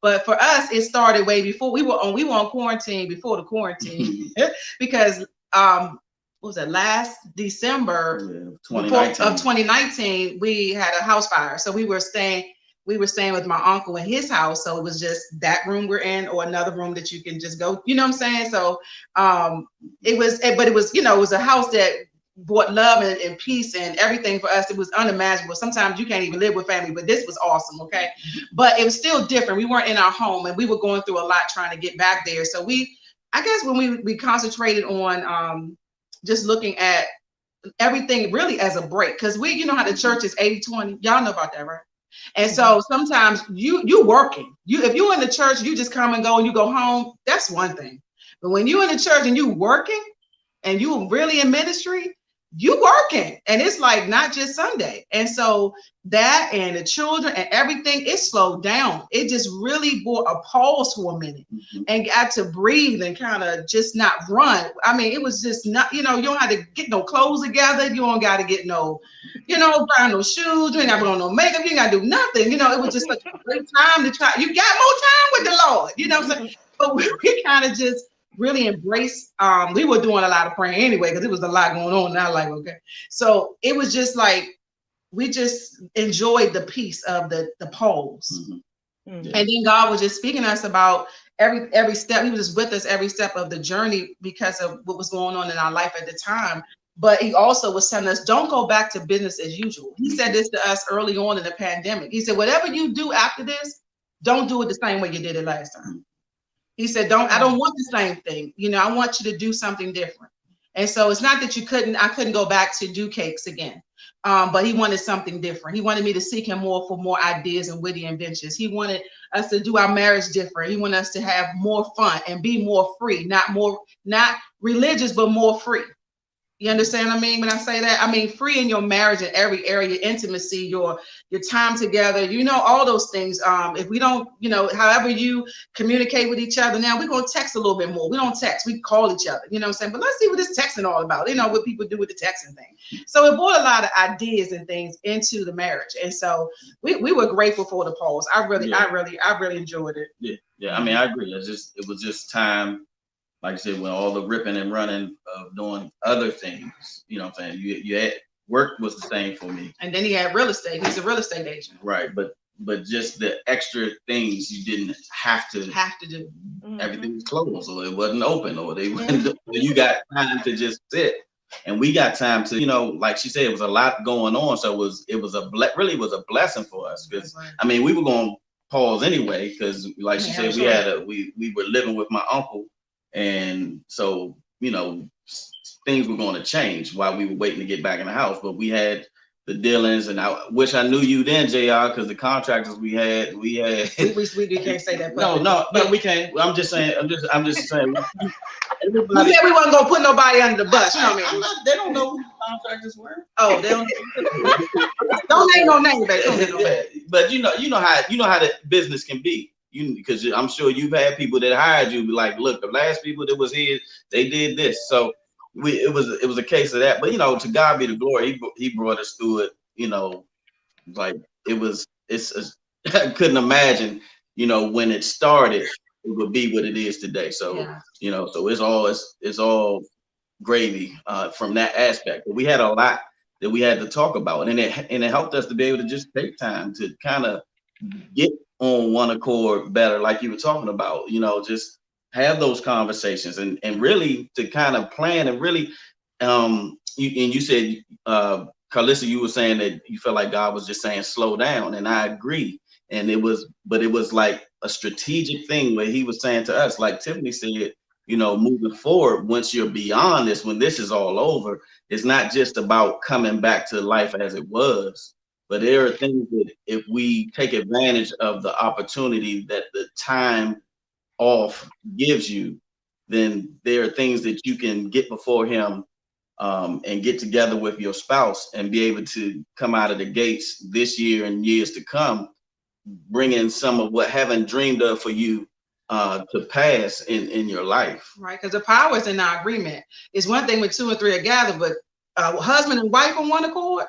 but for us, it started way before we were on quarantine before the quarantine because what was that, last December of 2019 we had a house fire, so we were staying with my uncle in his house. So it was just that room we're in or another room that you can just go, you know what I'm saying? So it was a house that brought love and peace and everything for us. It was unimaginable. Sometimes you can't even live with family, but this was awesome, okay? But it was still different. We weren't in our home and we were going through a lot trying to get back there. So I guess when we concentrated on just looking at everything really as a break, because you know how the church is 80-20. Y'all know about that, right? And so sometimes you working. If you're in the church, you just come and go and you go home. That's one thing. But when you're in the church and you working and you really in ministry, you working. And it's like not just Sunday. And so that and the children and everything, it slowed down. It just really brought a pause for a minute and got to breathe and kind of just not run. I mean, it was just not, you don't have to get no clothes together. You don't got to get no, buy no shoes. You ain't got to put on no makeup. You ain't got to do nothing. It was just like a great time to try. You got more time with the Lord, what I'm saying? But we kind of just really embrace. We were doing a lot of praying anyway, because it was a lot going on. And I was like, okay. So it was just like, we just enjoyed the peace of the pause. And then God was just speaking to us about every step. He was just with us every step of the journey because of what was going on in our life at the time. But he also was telling us, don't go back to business as usual. He said this to us early on in the pandemic. He said, whatever you do after this, don't do it the same way you did it last time. He said, I don't want the same thing. I want you to do something different. And so it's not that I couldn't go back to do cakes again. But he wanted something different. He wanted me to seek him more for more ideas and witty inventions. He wanted us to do our marriage different. He wanted us to have more fun and be more free, not religious, but more free. You understand what I mean when I say that? I mean, free in your marriage in every area, intimacy, your time together, all those things. If we don't, however you communicate with each other now, we're going to text a little bit more. We don't text, we call each other, you know what I'm saying? But let's see what this texting all about, what people do with the texting thing. So it brought a lot of ideas and things into the marriage. And so we were grateful for the pause. I really enjoyed it. Yeah. I mean, I agree. It was just time. Like I said, when all the ripping and running of doing other things, you know what I'm saying? You had work was the same for me. And then he had real estate. He's a real estate agent. Right. But just the extra things you didn't have to do. Everything was closed, or it wasn't open, or they wouldn't. You got time to just sit. And we got time to, like she said, it was a lot going on. So it was really was a blessing for us. Because I mean, we were going to pause anyway, because like she said, we were living with my uncle. And so, things were going to change while we were waiting to get back in the house. But we had the dealings, and I wish I knew you then, JR, because the contractors we had. We can't say that. No, we can't. I'm just saying. We said we wasn't gonna put nobody under the bus. You know what I mean? They don't know who the contractors were. Oh, they don't name no name, baby. But you know how the business can be. Because I'm sure you've had people that hired you be like, look, the last people that was here, they did this. So it was a case of that. But to God be the glory. He brought us through it. Like I couldn't imagine, when it started, it would be what it is today. So so it's all gravy from that aspect. But we had a lot that we had to talk about, and it helped us to be able to just take time to kind of get on one accord better, like you were talking about, just have those conversations and really to kind of plan and really you said Carlissa, you were saying that you felt like God was just saying slow down, and I agree. And it was like a strategic thing where he was saying to us, like Tiffany said, moving forward, once you're beyond this, when this is all over, it's not just about coming back to life as it was. But there are things that if we take advantage of the opportunity that the time off gives you, then there are things that you can get before him and get together with your spouse and be able to come out of the gates this year and years to come, bringing some of what heaven dreamed of for you to pass in your life. Right, because the power is in our agreement. It's one thing when 2 or 3 are gathered, but husband and wife on one accord,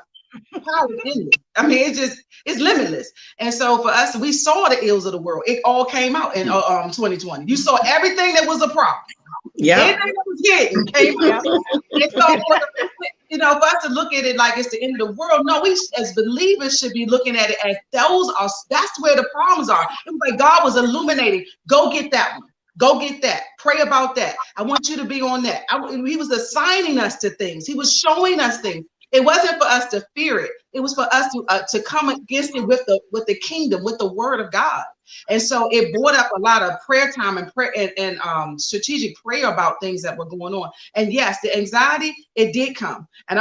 power is in it. I mean, it's limitless. And so for us, we saw the ills of the world. It all came out in 2020. You saw everything that was a problem. Yeah. Everything that was hidden came out. And so, for us to look at it like it's the end of the world, no, we as believers should be looking at it as that's where the problems are. It was like God was illuminating. Go get that one. Go get that. Pray about that. I want you to be on that. He was assigning us to things. He was showing us things. It wasn't for us to fear it. It was for us to come against it with the kingdom, with the word of God. And so it brought up a lot of prayer time and prayer and strategic prayer about things that were going on. And yes, the anxiety, it did come. And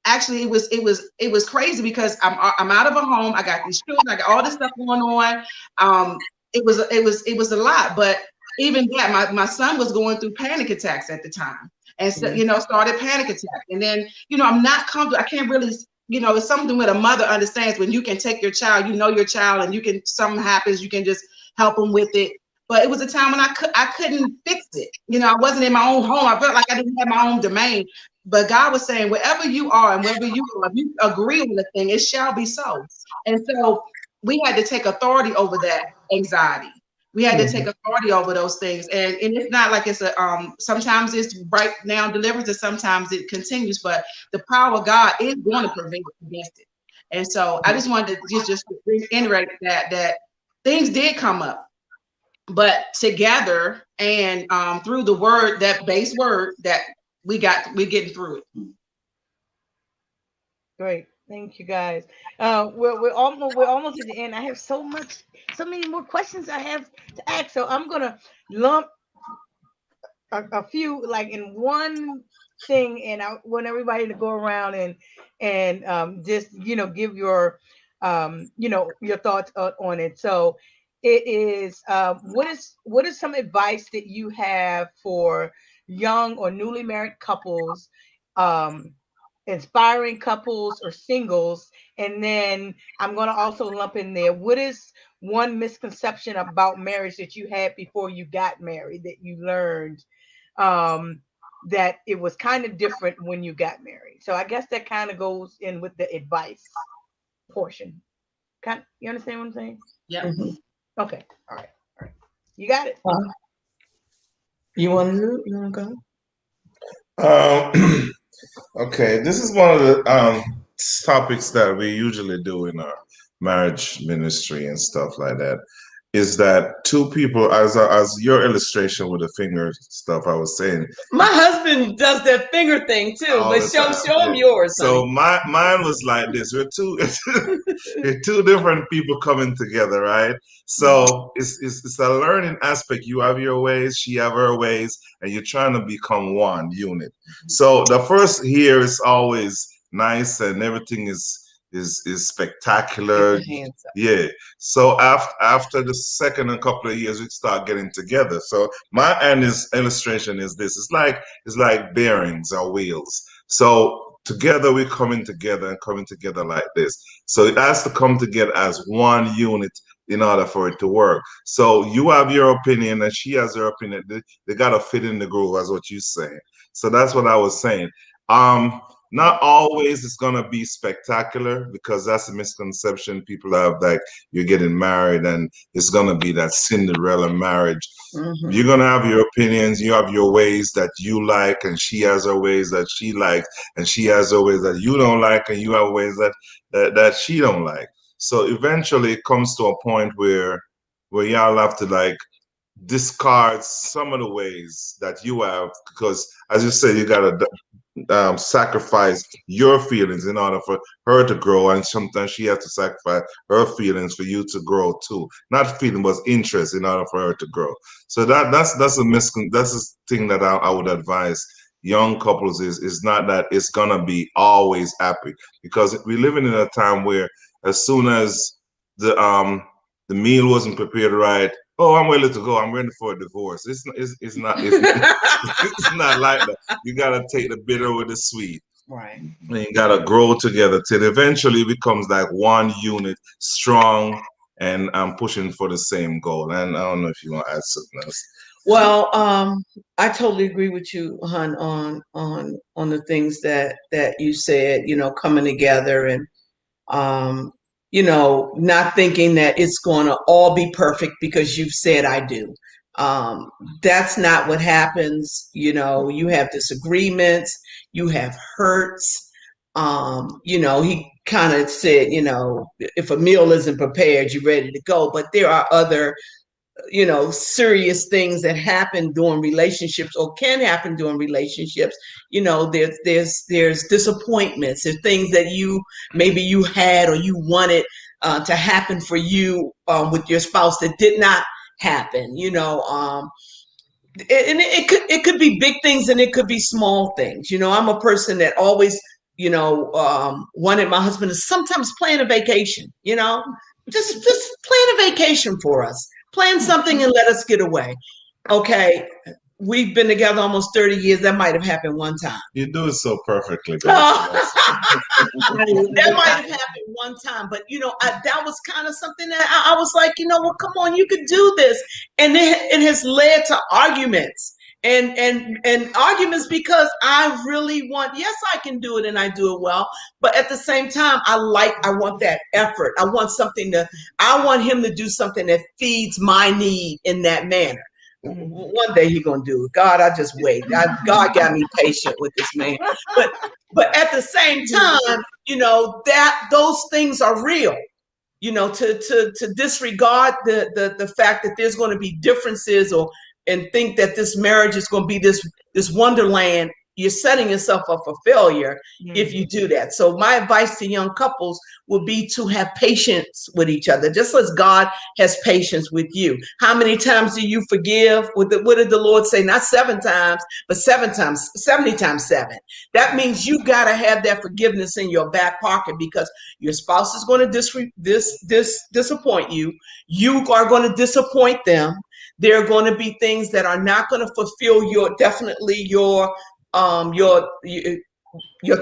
actually it was crazy because I'm out of a home. I got these children, I got all this stuff going on. It was a lot, but even that, my son was going through panic attacks at the time. And so, started panic attack. And then, I'm not comfortable. I can't really, it's something that a mother understands when you can take your child, your child, and something happens, you can just help them with it. But it was a time when I couldn't fix it. I wasn't in my own home. I felt like I didn't have my own domain. But God was saying, wherever you are and wherever you are, if you agree on the thing, it shall be so. And so we had to take authority over that anxiety. We had to take authority over those things. And it's not like it's sometimes it's right now deliverance and sometimes it continues, but the power of God is going to prevail against it. And so I just wanted to just reiterate that things did come up, but together and through the word, that base word that we're getting through it. Great. Thank you, guys. We're almost at the end. I have so many more questions I have to ask. So I'm gonna lump a few like in one thing, and I want everybody to go around and just give your your thoughts on it. So it is what is some advice that you have for young or newly married couples, inspiring couples or singles, and then I'm going to also lump in there, what is one misconception about marriage that you had before you got married that you learned that it was kind of different when you got married? So I guess that kind of goes in with the advice portion. You understand what I'm saying? Yeah. Mhm. Okay. All right. You got it. You want to do it? You want to go? Okay, this is one of the topics that we usually do in our marriage ministry and stuff like that. Is that two people, as your illustration with the finger stuff I was saying. My husband does that finger thing too, All but the show time, him yeah. yours. So honey. mine was like this. We're two different people coming together, right? So it's a learning aspect. You have your ways, she have her ways, and you're trying to become one unit. So the first here is always nice and everything is spectacular. Get your hands up. Yeah. So after the second and couple of years, we start getting together. So my illustration is this. It's like bearings or wheels. So together we're coming together and coming together like this. So it has to come together as one unit in order for it to work. So you have your opinion and she has her opinion. They gotta fit in the groove, as what you're saying. So that's what I was saying. Not always it's gonna be spectacular, because that's a misconception people have, like you're getting married and it's gonna be that Cinderella marriage. Mhm. You're gonna have your opinions, you have your ways that you like, and she has her ways that she likes, and she has her ways that you don't like, and you have ways that she don't like. So eventually it comes to a point where y'all have to like discard some of the ways that you have, because as you said, you gotta sacrifice your feelings in order for her to grow, and sometimes she has to sacrifice her feelings for you to grow too. Not feeling, but interest, in order for her to grow. So that's a thing that I would advise young couples is not that it's gonna be always happy, because we're living in a time where as soon as the meal wasn't prepared right, oh, I'm ready to go, I'm ready for a divorce. It's not it's not like that. You gotta take the bitter with the sweet. Right. And you gotta grow together till eventually it becomes like one unit, strong and pushing for the same goal. And I don't know if you want to add something else. Well, I totally agree with you, hon, on the things that you said. You know, coming together and you know, not thinking that it's going to all be perfect because you've said I do. That's not what happens. You know, you have disagreements, you have hurts. You know, he kind of said, you know, if a meal isn't prepared, you're ready to go. But there are other, you know, serious things that happen during relationships or can happen during relationships. You know, there's disappointments, there's things that maybe you had or you wanted to happen for you with your spouse that did not happen, you know. And it could be big things and it could be small things. You know, I'm a person that always, you know, wanted my husband to sometimes plan a vacation, you know, just plan a vacation for us. Plan something and let us get away. Okay, we've been together almost 30 years. That might have happened one time. You do it so perfectly. That might have happened one time, but you know, that was kind of something that I was like, you know, well, come on, you could do this, and it has led to arguments and arguments because I really want. Yes, I can do it, and I do it well, but at the same time, I want that effort. I want I want him to do something that feeds my need in that manner. One day he's gonna do it. God, I just wait. God got me patient with this man, but at the same time, you know, that those things are real. You know, to disregard the fact that there's going to be differences and think that this marriage is going to be this wonderland, you're setting yourself up for failure if you do that. So my advice to young couples would be to have patience with each other, just as God has patience with you. How many times do you forgive? What did the Lord say? Not 7 times, but 70 times 7. That means you got to have that forgiveness in your back pocket, because your spouse is going to disappoint you. You are going to disappoint them. There are going to be things that are not going to fulfill your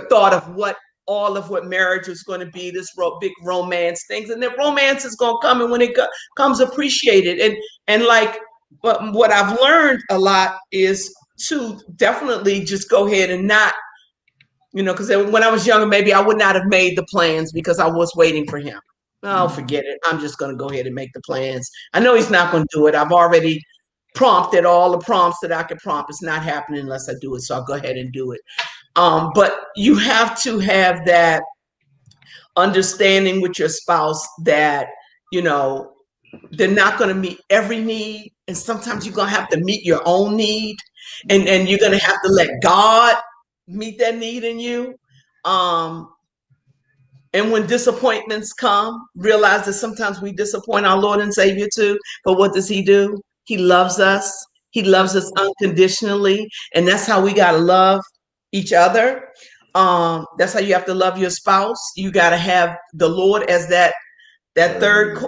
thought of what all of what marriage is going to be, this big romance things, and the romance is going to come, and when it comes, appreciate it. And like, but what I've learned a lot is to definitely just go ahead and not, because when I was younger, maybe I would not have made the plans because I was waiting for him. Oh, forget it. I'm just going to go ahead and make the plans. I know he's not going to do it. I've already prompted all the prompts that I could prompt. It's not happening unless I do it. So I'll go ahead and do it. But you have to have that understanding with your spouse that, they're not going to meet every need. And sometimes you're going to have to meet your own need. And you're going to have to let God meet that need in you. And when disappointments come, realize that sometimes we disappoint our Lord and Savior too. But what does he do? He loves us. He loves us unconditionally. And that's how we got to love each other. That's how you have to love your spouse. You got to have the Lord as that third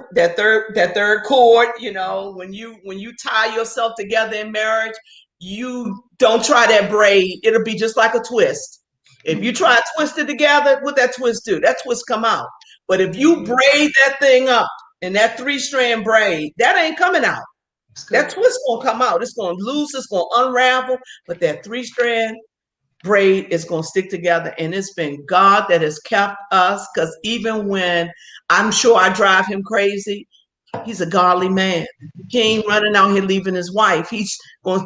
cord. When you tie yourself together in marriage, you don't try that braid. It'll be just like a twist. If you try to twist it together, what that twist do? That twist come out. But if you braid that thing up and that 3-strand braid, that ain't coming out. That twist gonna come out. It's gonna loose. It's gonna unravel. But that 3-strand braid is gonna stick together. And it's been God that has kept us. Because even when I'm sure I drive him crazy, he's a godly man. He ain't running out here leaving his wife. He's gonna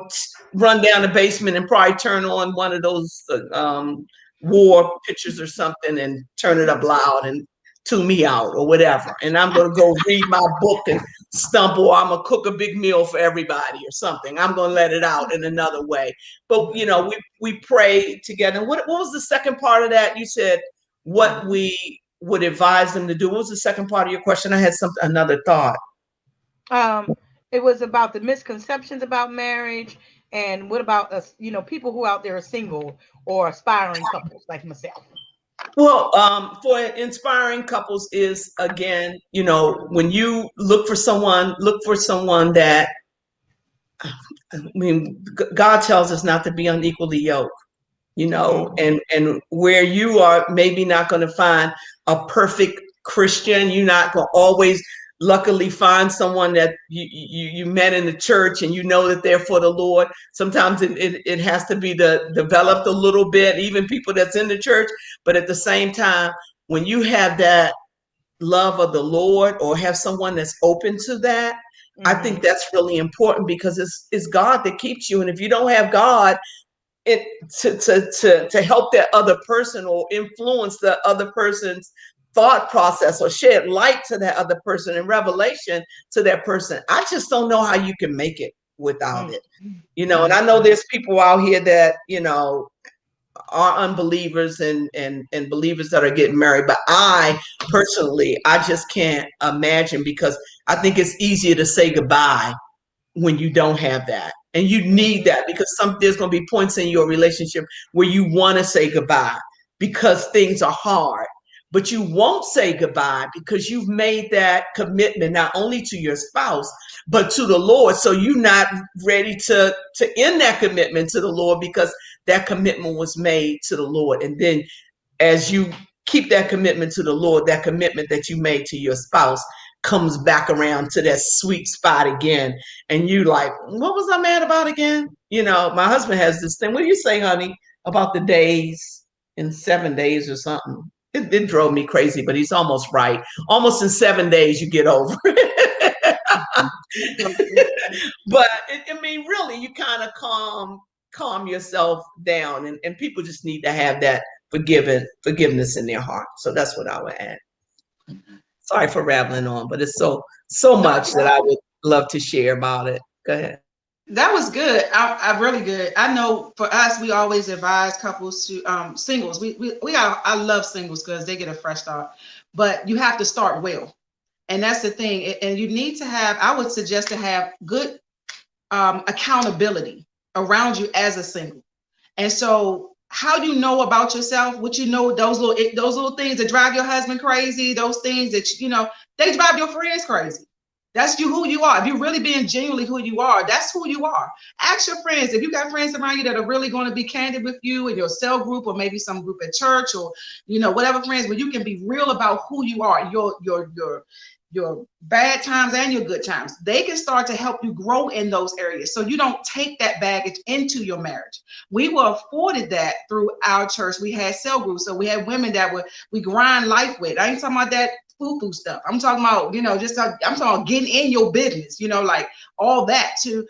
run down the basement and probably turn on one of those war pictures or something and turn it up loud and tune me out or whatever. And I'm going to go read my book and stump, or I'm going to cook a big meal for everybody or something. I'm going to let it out in another way. But, we pray together. What was the second part of that? You said what we would advise them to do. What was the second part of your question? I had another thought. It was about the misconceptions about marriage. And what about us, people who out there are single or aspiring couples like myself? Well, for inspiring couples is, again, when you look for someone that, God tells us not to be unequally yoked, and where you are maybe not going to find a perfect Christian, you're not going to always luckily find someone that you met in the church and that they're for the Lord. Sometimes it has to be developed a little bit, even people that's in the church. But at the same time, when you have that love of the Lord or have someone that's open to that, I think that's really important, because it's God that keeps you. And if you don't have God to help that other person or influence the other person's thought process or shed light to that other person and revelation to that person, I just don't know how you can make it without it. And I know there's people out here that, are unbelievers and believers that are getting married. But I personally, I just can't imagine, because I think it's easier to say goodbye when you don't have that. And you need that, because there's going to be points in your relationship where you want to say goodbye because things are hard. But you won't say goodbye because you've made that commitment not only to your spouse, but to the Lord. So you're not ready to end that commitment to the Lord, because that commitment was made to the Lord. And then as you keep that commitment to the Lord, that commitment that you made to your spouse comes back around to that sweet spot again. And you like, what was I mad about again? My husband has this thing. What do you say, honey, about the days in 7 days or something? It drove me crazy, but he's almost right. Almost in 7 days, you get over it. But really, you kind of calm yourself down, and people just need to have that forgiveness in their heart. So that's what I would add. Sorry for rambling on, but it's so much that I would love to share about it. Go ahead. That was good. I really good. I know for us, we always advise couples to singles. I love singles because they get a fresh start, but you have to start well, and that's the thing. And you need to have. I would suggest to have good accountability around you as a single. And so, how do you know about yourself? What those little things that drive your husband crazy, those things that they drive your friends crazy. That's who you are. If you're really being genuinely who you are, that's who you are. Ask your friends. If you got friends around you that are really going to be candid with you in your cell group, or maybe some group at church, or whatever friends, where you can be real about who you are, your bad times and your good times. They can start to help you grow in those areas, so you don't take that baggage into your marriage. We were afforded that through our church. We had cell groups, so we had women that we grind life with. I ain't talking about that foo-foo stuff. I'm talking about, I'm talking about getting in your business, like all that to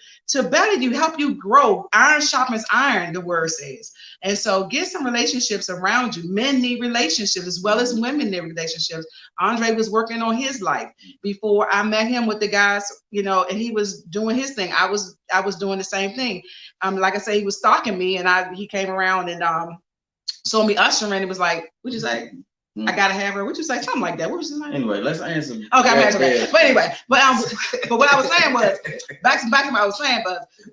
better you, help you grow. Iron sharpens iron, the word says. And so get some relationships around you. Men need relationships as well as women need relationships. Andre was working on his life before I met him with the guys, and he was doing his thing. I was doing the same thing. Like I say, he was stalking me, and he came around and saw me ushering, and was like, "What'd you say? I gotta have her." What'd you say? Something like that. What was you saying? Anyway, let's answer. Okay. But anyway, but what I was saying was back to what I was saying,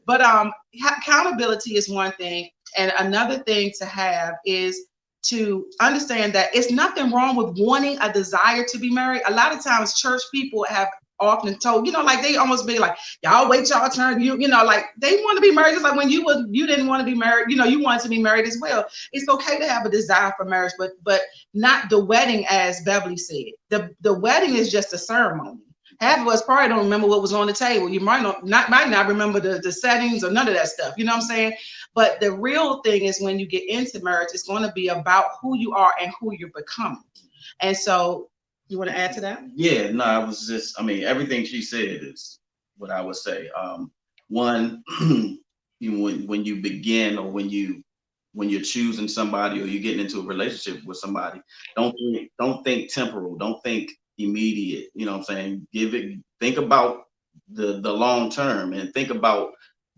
but accountability is one thing, and another thing to have is to understand that it's nothing wrong with wanting a desire to be married. A lot of times, church people have often told, like they almost be like, y'all wait y'all turn, like they want to be married, just like when you didn't want to be married, you wanted to be married as well. It's okay to have a desire for marriage, but not the wedding, as Beverly said. The wedding is just a ceremony. Half of us probably don't remember what was on the table. You might not remember the settings or none of that stuff. You know what I'm saying? But the real thing is, when you get into marriage, it's going to be about who you are and who you're becoming. And so, you want to add to that? Yeah, no, everything she said is what I would say. One, when you begin, or when you're choosing somebody, or you're getting into a relationship with somebody, don't think temporal, don't think immediate. You know what I'm saying? Think about the long term, and think about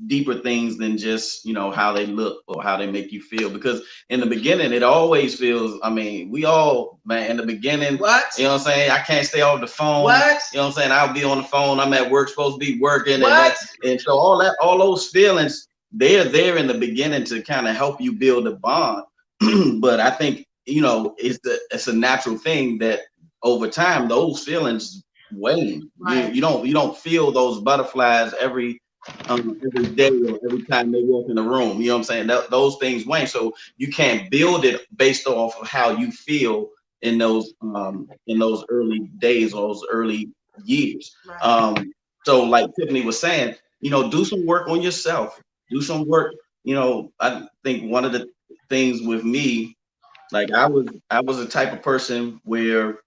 deeper things than just how they look or how they make you feel. Because in the beginning, it always feels, we all, man, in the beginning, what, you know what I'm saying, I can't stay off the phone. What? You know what I'm saying, I'll be on the phone, I'm at work, supposed to be working. What? And so all those feelings, they're there in the beginning to kind of help you build a bond. But I think it's a natural thing that over time those feelings wane. Right. You don't feel those butterflies every day or every time they walk in the room. You know what I'm saying? Those things wane. So you can't build it based off of how you feel in those early days or those early years. Right. So like Tiffany was saying, do some work on yourself. Do some work. I think one of the things with me, like I was the type of person where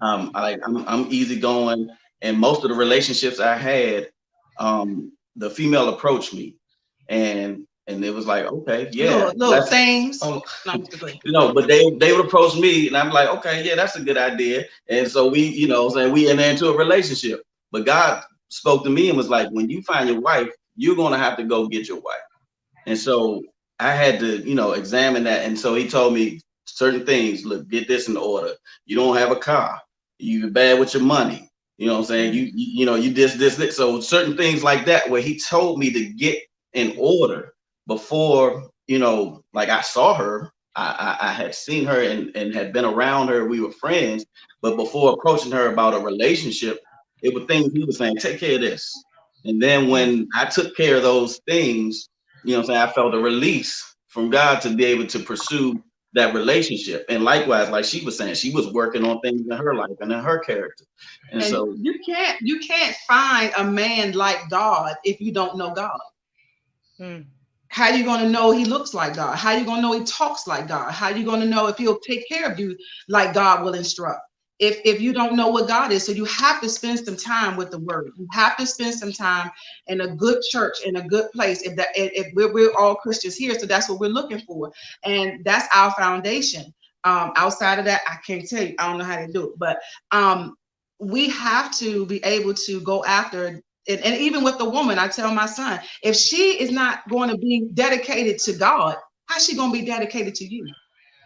I'm easygoing, and most of the relationships I had, the female approached me, and it was like, okay, yeah, little things. But they would approach me, and I'm like, okay, yeah, that's a good idea. And so we enter into a relationship. But God spoke to me and was like, when you find your wife, you're gonna have to go get your wife. And so I had to, examine that. And so he told me certain things. Look, get this in order. You don't have a car. You're bad with your money. You know what I'm saying? You this. So certain things like that, where he told me to get in order before, like I saw her, I had seen her and had been around her. We were friends, but before approaching her about a relationship, it was things he was saying, take care of this. And then when I took care of those things, I felt a release from God to be able to pursue that relationship. And likewise, like she was saying, she was working on things in her life and in her character. And so you can't find a man like God if you don't know God. How are you going to know he looks like God? How are you going to know he talks like God? How are you going to know if he'll take care of you like God will instruct? If you don't know what God is. So you have to spend some time with the word. You have to spend some time in a good church, in a good place. If we're all Christians here, so that's what we're looking for. And that's our foundation. Outside of that, I can't tell you, I don't know how to do it, but we have to be able to go after it. And even with the woman, I tell my son, if she is not going to be dedicated to God, how's she going to be dedicated to you?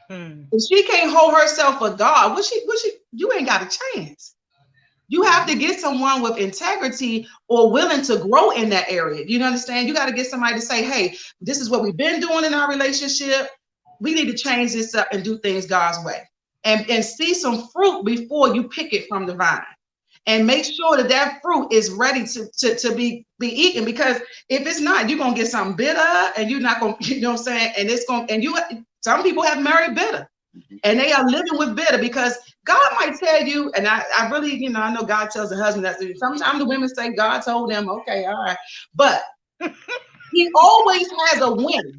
If she can't hold herself for God, you ain't got a chance. You have to get someone with integrity or willing to grow in that area. You understand? You got to get somebody to say, hey, this is what we've been doing in our relationship. We need to change this up and do things God's way. And see some fruit before you pick it from the vine. and make sure that that fruit is ready to be eaten. Because if it's not, you're gonna get something bitter, and you're not gonna, you know what I'm saying? And it's gonna, and some people have married bitter, and they are living with bitter, because God might tell you, and I really, you know, I know God tells the husband that. Sometimes the women say God told them, okay, all right, but he always has a win.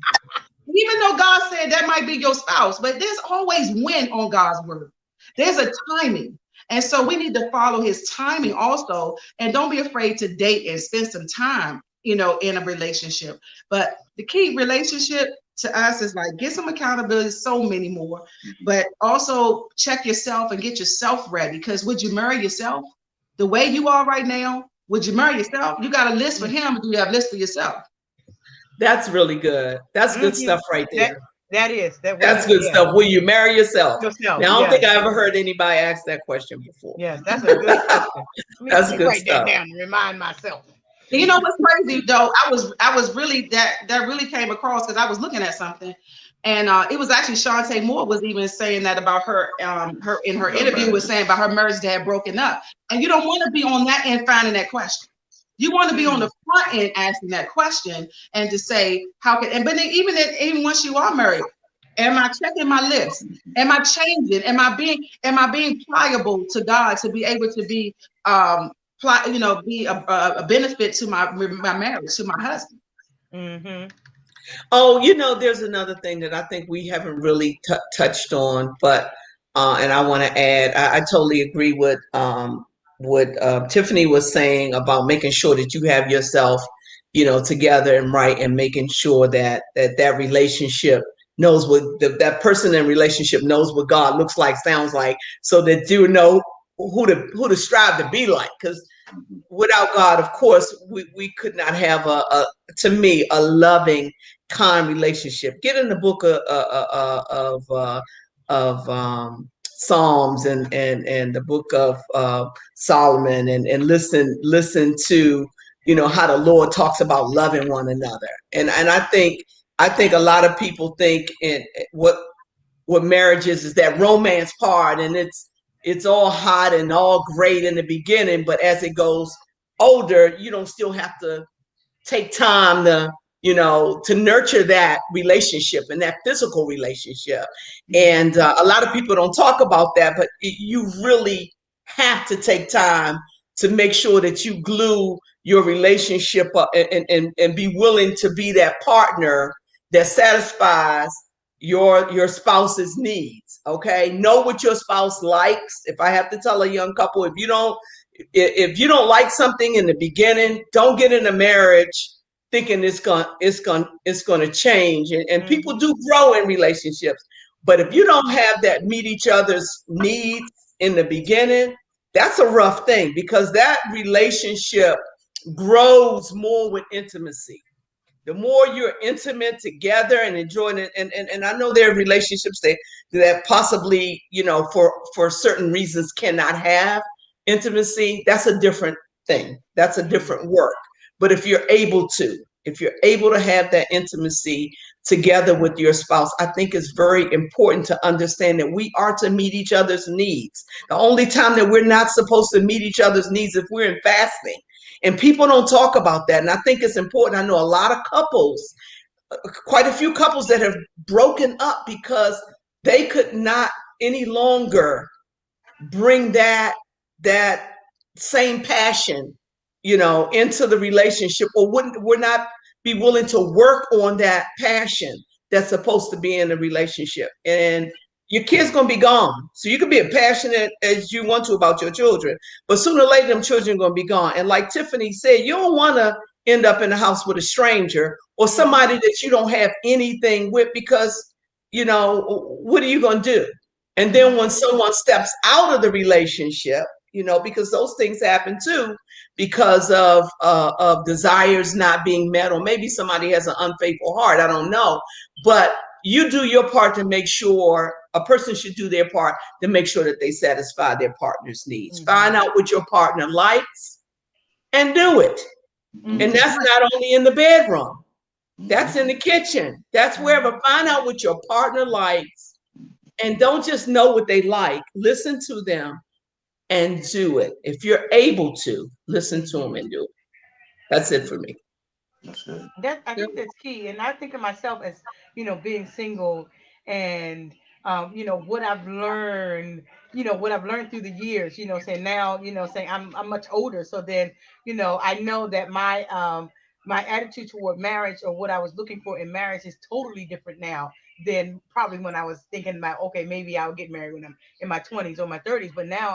Even though God said that might be your spouse, but there's always win on God's word. There's a timing. And so we need to follow his timing also. And don't be afraid to date and spend some time, you know, in a relationship. But the key relationship to us is like, get some accountability, so many more, but also check yourself and get yourself ready. Because would you marry yourself the way you are right now? Would you marry yourself? You got a list for him, or do you have a list for yourself? That's really good. That's good stuff right there. That's good stuff. Will you marry yourself? Yourself, Now, I don't think I ever heard anybody ask that question before. Yes, that's a good question. That's good write stuff. that down and remind myself. You know what's crazy though? I was really that really came across because I was looking at something, and it was actually Shantae Moore was even saying that about her in her interview was saying about her marriage that had broken up. And you don't want to be on that end finding that question. You want to be on the front end asking that question and to say how can, and but then even once you are married, am I checking my list? Am I changing? Am I being pliable to God to be able to be be a benefit to my marriage, to my husband? Mm-hmm. Oh, you know, there's another thing that I think we haven't really touched on, but and I want to add, I totally agree with what Tiffany was saying about making sure that you have yourself, you know, together and right, and making sure that that relationship knows what that person in relationship knows what God looks like, sounds like, so that you know who to strive to be like. Because without God, of course, we could not have to me a loving, kind relationship. Get in the book of Psalms and the book of Solomon and listen to, you know, how the Lord talks about loving one another. And I think a lot of people think in what marriage is that romance part, and it's all hot and all great in the beginning, but as it goes older, you don't still have to take time to, you know, to nurture that relationship and that physical relationship. And a lot of people don't talk about that, but you really have to take time to make sure that you glue your relationship up and be willing to be that partner that satisfies your spouse's needs. Okay, know what your spouse likes. If I have to tell a young couple, if you don't like something in the beginning, don't get in a marriage thinking it's gonna change. And people do grow in relationships, but if you don't have that meet each other's needs in the beginning, that's a rough thing, because that relationship grows more with intimacy. The more you're intimate together and enjoying it, and I know there are relationships that possibly, you know, for certain reasons cannot have intimacy. That's a different thing. That's a different work. But if you're able to have that intimacy together with your spouse, I think it's very important to understand that we are to meet each other's needs. The only time that we're not supposed to meet each other's needs is if we're in fasting. And people don't talk about that. And I think it's important. I know a lot of couples, quite a few couples that have broken up because they could not any longer bring that same passion, you know, into the relationship, or would not be willing to work on that passion that's supposed to be in the relationship. And your kid's gonna be gone. So you can be as passionate as you want to about your children, but sooner or later, them children are gonna be gone. And like Tiffany said, you don't wanna end up in the house with a stranger or somebody that you don't have anything with, because, you know, what are you gonna do? And then when someone steps out of the relationship, you know, because those things happen too, because of desires not being met, or maybe somebody has an unfaithful heart, I don't know. But you do your part to make sure, a person should do their part to make sure that they satisfy their partner's needs. Find out what your partner likes and do it. And that's not only in the bedroom, that's in the kitchen, that's wherever. Find out what your partner likes, and don't just know what they like. Listen to them and do it. If you're able to, listen to them and do it. That's it for me. That's good. I think that's key. And I think of myself as, being single and, what I've learned, what I've learned through the years, saying now, saying I'm much older. So then, I know that my attitude toward marriage or what I was looking for in marriage is totally different now than probably when I was thinking about, okay, maybe I'll get married when I'm in my 20s or my 30s. But now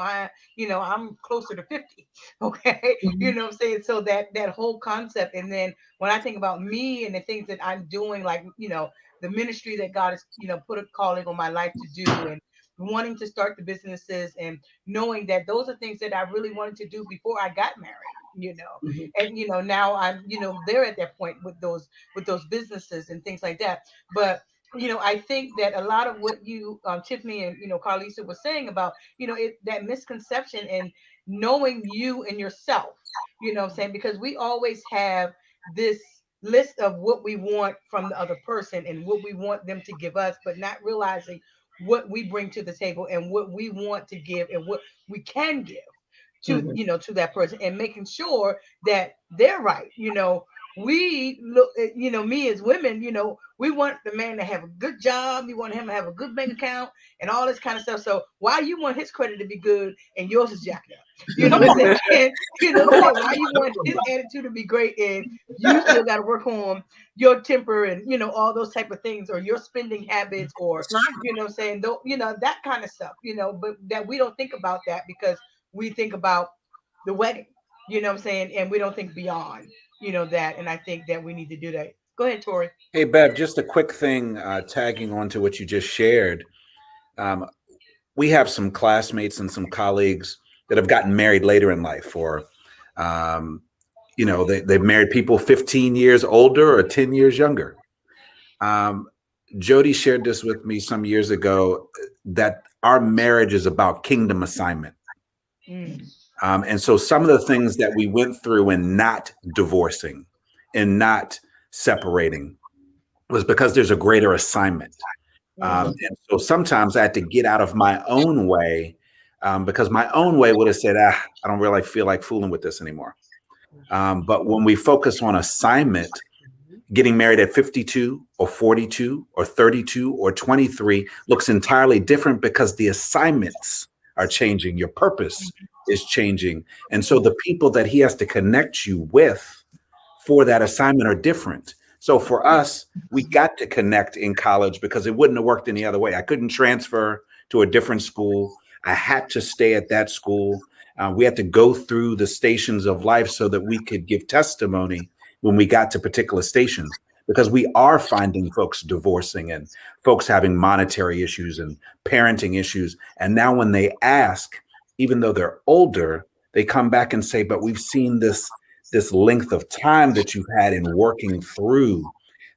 I'm closer to 50. Okay. You know what I'm saying? So that whole concept. And then when I think about me and the things that I'm doing, like, the ministry that God has, put a calling on my life to do, and wanting to start the businesses, and knowing that those are things that I really wanted to do before I got married. And, now I'm, there at that point with those businesses and things like that. But, I think that a lot of what you, Tiffany and, Carlisa was saying about, that misconception and knowing you and yourself, what I'm saying, because we always have this list of what we want from the other person and what we want them to give us, but not realizing what we bring to the table and what we want to give and what we can give to to that person, and making sure that they're right. We look at, me as women, we want the man to have a good job, we want him to have a good bank account and all this kind of stuff. So why you want his credit to be good and yours is jacked up? You know what I'm saying? Why you want his attitude to be great and you still got to work on your temper and, all those type of things, or your spending habits, or, what I'm saying, though, that kind of stuff, but that we don't think about that because we think about the wedding, what I'm saying, and we don't think beyond, that. And I think that we need to do that. Go ahead, Tori. Hey, Bev, just a quick thing, tagging on to what you just shared. Um, we have some classmates and some colleagues that have gotten married later in life, or, they've married people 15 years older or 10 years younger. Jody shared this with me some years ago, that our marriage is about kingdom assignment. And so some of the things that we went through in not divorcing and not separating was because there's a greater assignment. And so sometimes I had to get out of my own way, because my own way would have said, I don't really feel like fooling with this anymore. But when we focus on assignment, getting married at 52 or 42 or 32 or 23 looks entirely different, because the assignments are changing. Your purpose is changing. And so the people that he has to connect you with for that assignment are different. So for us, we got to connect in college because it wouldn't have worked any other way. I couldn't transfer to a different school. I had to stay at that school. We had to go through the stations of life so that we could give testimony when we got to particular stations, because we are finding folks divorcing and folks having monetary issues and parenting issues. And now when they ask, even though they're older, they come back and say, but we've seen this length of time that you've had in working through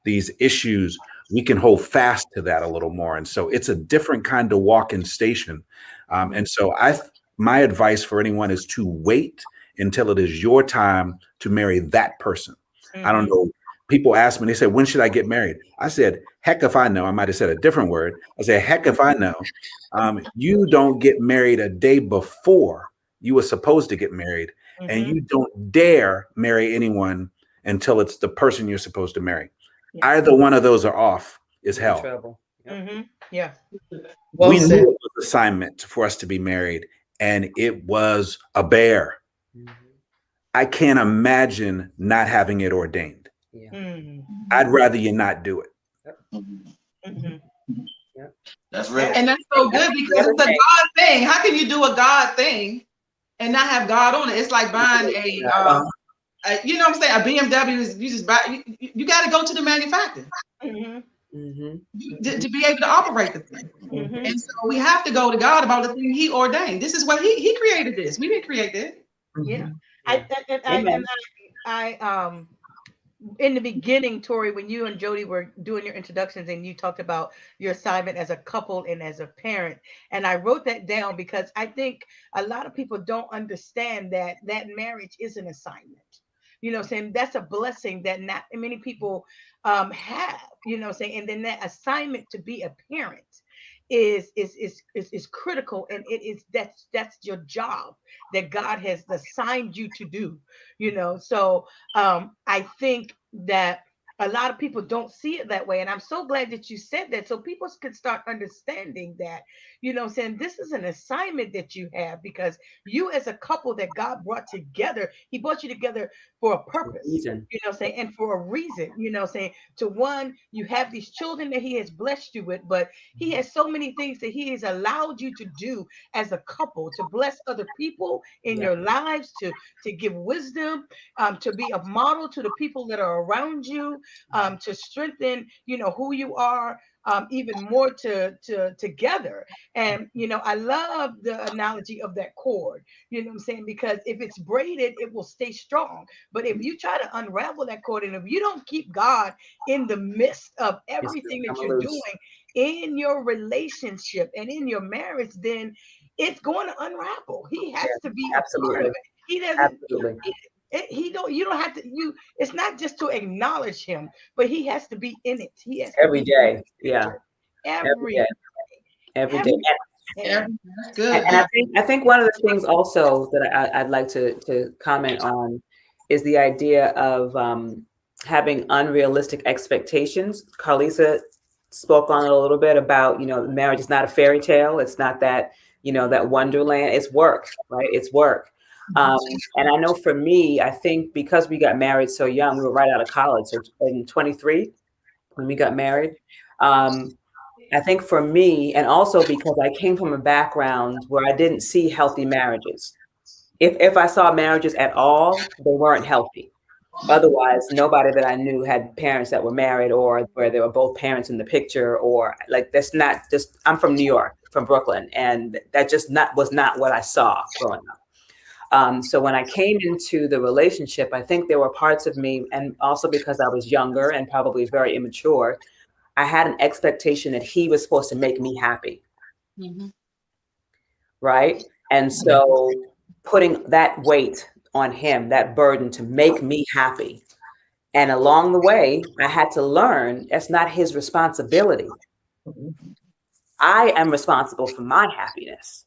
these issues. We can hold fast to that a little more. And so it's a different kind of walk-in station. And so my advice for anyone is to wait until it is your time to marry that person. I don't know. People ask me, they say, when should I get married? I said, heck if I know. I might have said a different word. I said, heck if I know. You don't get married a day before you were supposed to get married. And you don't dare marry anyone until it's the person you're supposed to marry. Either one of those are off is hell. Trouble. Yeah. Well We said. knew it was an assignment for us to be married, and it was a bear. I can't imagine not having it ordained. I'd rather you not do it. That's real. And that's so good, because it's a God thing. How can you do a God thing and not have God on it? It's like buying you know what I'm saying, a BMW. You just buy. You got to go to the manufacturer to be able to operate the thing. And so we have to go to God about the thing He ordained. This is what He created. This, we didn't create this. Yeah. I in the beginning, Tori, when you and Jody were doing your introductions and you talked about your assignment as a couple and as a parent, and I wrote that down because I think a lot of people don't understand that marriage is an assignment. Saying that's a blessing that not many people have, saying, and then that assignment to be a parent is critical, and that's your job that God has assigned you to do, you know. So I think that a lot of people don't see it that way, and I'm so glad that you said that, so people can start understanding that, you know, saying this is an assignment that you have, because you as a couple that God brought together, he brought you together for a purpose, Reason. you know, saying, and for a reason, you know, saying, to one, you have these children that he has blessed you with, but he has so many things that he has allowed you to do as a couple, to bless other people in your lives, to give wisdom, to be a model to the people that are around you, to strengthen, you know, who you are, even more together. And, you know, I love the analogy of that cord, you know what I'm saying? Because if it's braided, it will stay strong. But if you try to unravel that cord, and if you don't keep God in the midst of everything that you're doing in your relationship and in your marriage, then it's going to unravel. He has to be a part of it. He doesn't. You don't have to, it's not just to acknowledge him, but he has to be in it. He has every day. Yeah. Every day. Every day. That's good. And I think one of the things also that I'd like to comment on is the idea of having unrealistic expectations. Carlisa spoke on it a little bit about, you know, marriage is not a fairy tale. It's not that, you know, that wonderland. It's work, right? It's work. And I know for me, I think because we got married so young, we were right out of college, so in 23 when we got married. I think for me, and also because I came from a background where I didn't see healthy marriages. If I saw marriages at all, they weren't healthy. Otherwise, nobody that I knew had parents that were married, or where there were both parents in the picture, or like, that's not just, I'm from New York, from Brooklyn, and that just was not what I saw growing up. So when I came into the relationship, I think there were parts of me, and also because I was younger and probably very immature, I had an expectation that he was supposed to make me happy. Mm-hmm. Right? And so putting that weight on him, that burden to make me happy. And along the way, I had to learn that's not his responsibility. I am responsible for my happiness.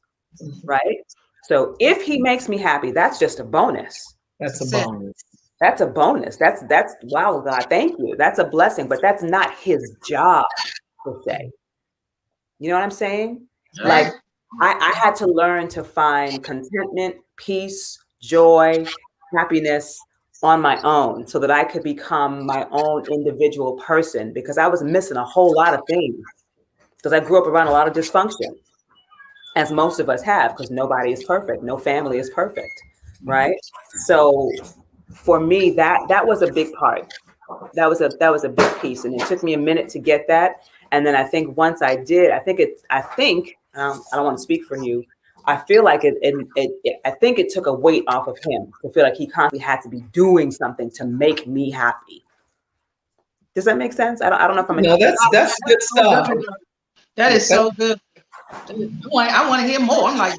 Right? So if he makes me happy, that's just a bonus. That's a bonus. That's a bonus. That's wow, God, thank you. That's a blessing, but that's not his job per se. You know what I'm saying? Like I had to learn to find contentment, peace, joy, happiness on my own, so that I could become my own individual person, because I was missing a whole lot of things, because I grew up around a lot of dysfunction, as most of us have, because nobody is perfect. No family is perfect, right? So for me, that was a big part. That was a big piece, and it took me a minute to get that. And then I think once I did, I don't want to speak for you. I feel like I think it took a weight off of him to feel like he constantly had to be doing something to make me happy. Does that make sense? I don't know if I'm. No, that's good stuff. That is so good. I want to hear more. I'm like,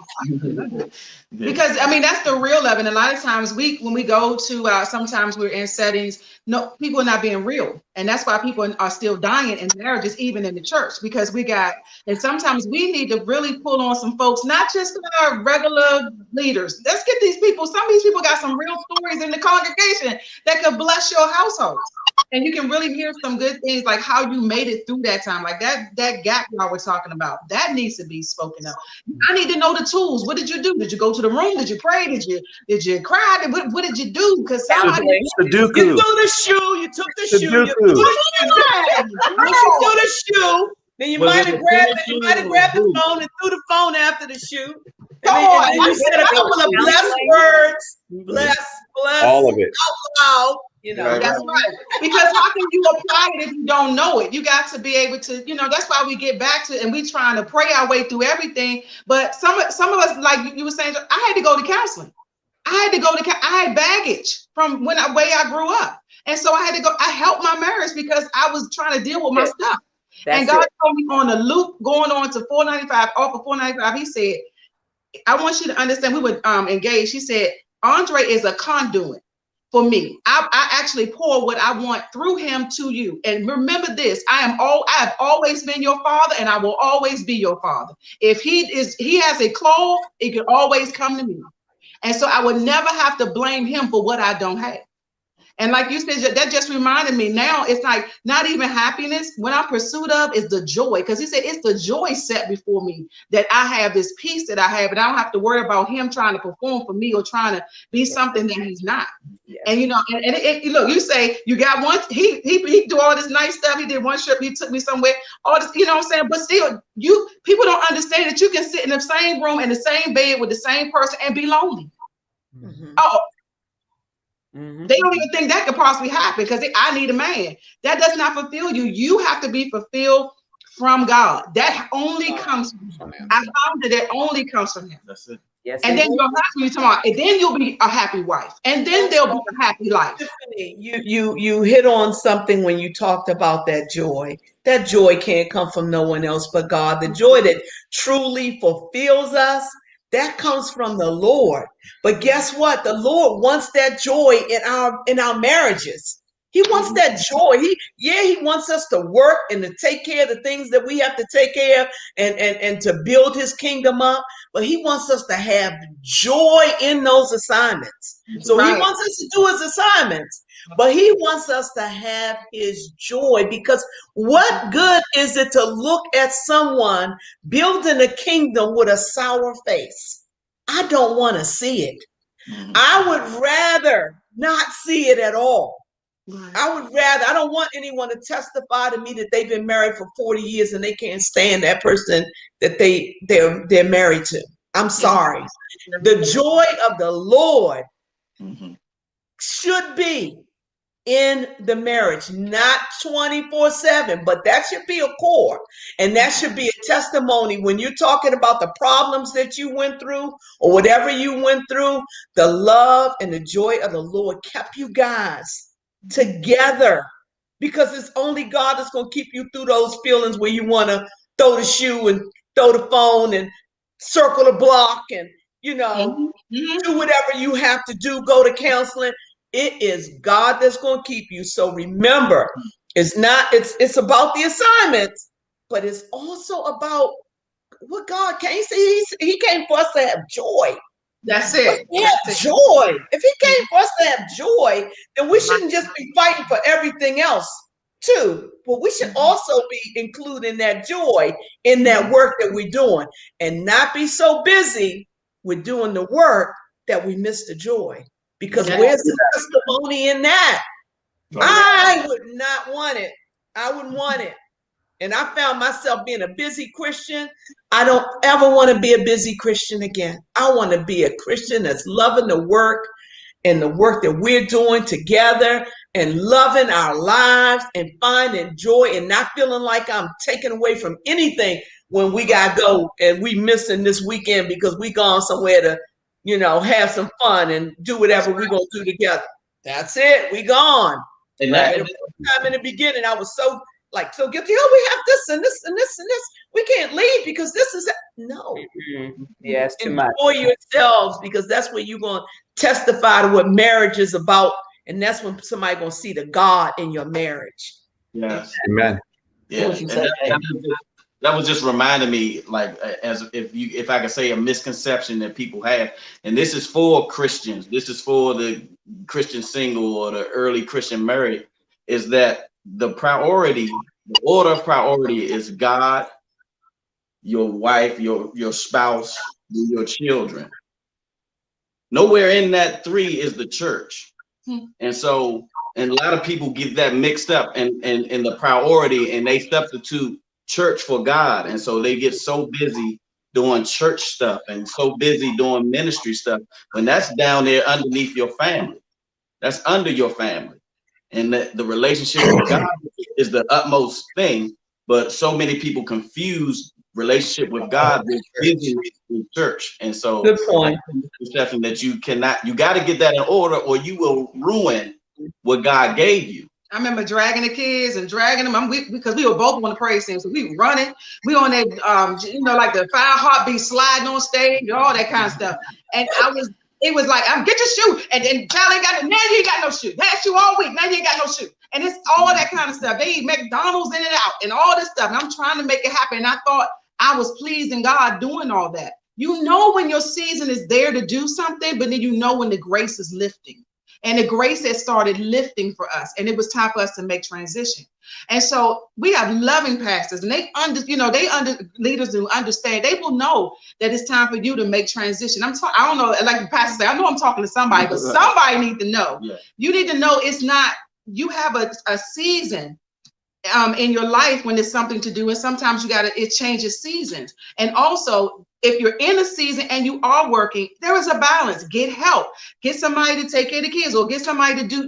because I mean, that's the real love. And a lot of times when we go to, sometimes we're in settings, no, people are not being real. And that's why people are still dying in marriages, even in the church, because and sometimes we need to really pull on some folks, not just our regular leaders. Let's get these people. Some of these people got some real stories in the congregation that could bless your household. And you can really hear some good things, like how you made it through that time, like that gap y'all were talking about. That needs to be spoken of. I need to know the tools. What did you do? Did you go to the room? Did you pray? Did you cry? What did you do? Because somebody Sudoku. You threw the shoe. You took the shoe. You threw the shoe. Then you might have grabbed the phone and threw the phone after the shoe. And then you said a couple of blessed words. Bless. All of it. Out loud. You know, that's right. Because how can you apply it if you don't know it? You got to be able to, you know, that's why we get back to, and we trying to pray our way through everything. But some of us, like you were saying, I had to go to counseling. I had baggage from way I grew up. And so I had to go, I helped my marriage because I was trying to deal with my stuff. And God told me on the loop, going on to 495, off of 495, he said, I want you to understand, we were engaged. He said, Andre is a conduit. for me. I actually pour what I want through him to you. And remember this, I have always been your father, and I will always be your father. If he has a clove, it can always come to me. And so I would never have to blame him for what I don't have. And like you said, that just reminded me, now it's like not even happiness. What I'm pursuit of is the joy, because he said it's the joy set before me, that I have this peace that I have, and I don't have to worry about him trying to perform for me or trying to be something that he's not. Yes. And you know, and look, you say you got one, he do all this nice stuff. He did one trip, he took me somewhere, all this, you know what I'm saying? But still, people don't understand that you can sit in the same room in the same bed with the same person and be lonely. Mm-hmm. Oh. Mm-hmm. They don't even think that could possibly happen because I need a man. That does not fulfill you. You have to be fulfilled from God. That only comes from him. I found that it only comes from him. That's it. Yes. And then you'll be a happy wife, and then there'll be a happy life. You hit on something when you talked about that joy. That joy can't come from no one else but God. The joy that truly fulfills us, that comes from the Lord. But guess what? The Lord wants that joy in our marriages. He wants that joy. He wants us to work and to take care of the things that we have to take care of and to build his kingdom up. But he wants us to have joy in those assignments. So he wants us to do his assignments, but he wants us to have his joy, because what good is it to look at someone building a kingdom with a sour face? I don't want to see it. I would rather not see it at all. I don't want anyone to testify to me that they've been married for 40 years and they can't stand that person that they're married to. I'm sorry. The joy of the Lord should be in the marriage, not 24/7, but that should be a core. And that should be a testimony when you're talking about the problems that you went through or whatever you went through. The love and the joy of the Lord kept you guys together, because it's only God that's going to keep you through those feelings where you want to throw the shoe and throw the phone and circle the block and, you know, do whatever you have to do, go to counseling. It is God that's going to keep you. So remember, it's about the assignments, but it's also about what God came. He came for us to have joy. That's it. Joy. If he came for us to have joy, then we shouldn't just be fighting for everything else too. But we should also be including that joy in that work that we're doing, and not be so busy with doing the work that we miss the joy. Because where's the testimony in that? I would not want it. I wouldn't want it. And I found myself being a busy Christian. I don't ever want to be a busy Christian again. I want to be a Christian that's loving the work and the work that we're doing together, and loving our lives and finding joy and not feeling like I'm taken away from anything when we got to go and we missing this weekend because we gone somewhere to, you know, have some fun and do whatever we're going to do together. That's it. We gone. And right? Time in the beginning, I was so guilty. Oh, we have this and this and this and this. We can't leave because this is no. Yeah, it's too much. Enjoy yourselves, because that's when you're going to testify to what marriage is about, and that's when somebody going to see the God in your marriage. Yes. Amen. Yeah. That was just reminding me, like, as if I could say a misconception that people have, and this is for Christians, this is for the Christian single or the early Christian married, is that the order of priority is God, your wife, your spouse, your children. Nowhere in that three is the church. And so, and a lot of people get that mixed up in the priority, and they substitute church for God. And so they get so busy doing church stuff and so busy doing ministry stuff, when that's down there underneath your family. That's under your family. And the relationship with God is the utmost thing. But so many people confuse relationship with God with busy with church. And so good point. Perception that you got to get that in order, or you will ruin what God gave you. I remember dragging the kids and dragging them. Because we were both on the praise team, so we were running. We on that, like the 5 heartbeat sliding on stage and all that kind of stuff. And I was It was like, get your shoe, and then child ain't got, now you ain't got no shoe. They had shoe all week, now you ain't got no shoe. And it's all that kind of stuff. They eat McDonald's in and out and all this stuff. And I'm trying to make it happen. And I thought I was pleasing God doing all that. You know when your season is there to do something, but then you know when the grace is lifting. And the grace had started lifting for us, and it was time for us to make transition. And so we have loving pastors, and leaders who understand. They will know that it's time for you to make transition. I don't know, like the pastor said, I know I'm talking to somebody, but somebody needs to know. Yeah. You need to know it's not. You have a season in your life when there's something to do, and sometimes it changes seasons. And also, if you're in a season and you are working, there is a balance. Get help. Get somebody to take care of the kids, or get somebody to do.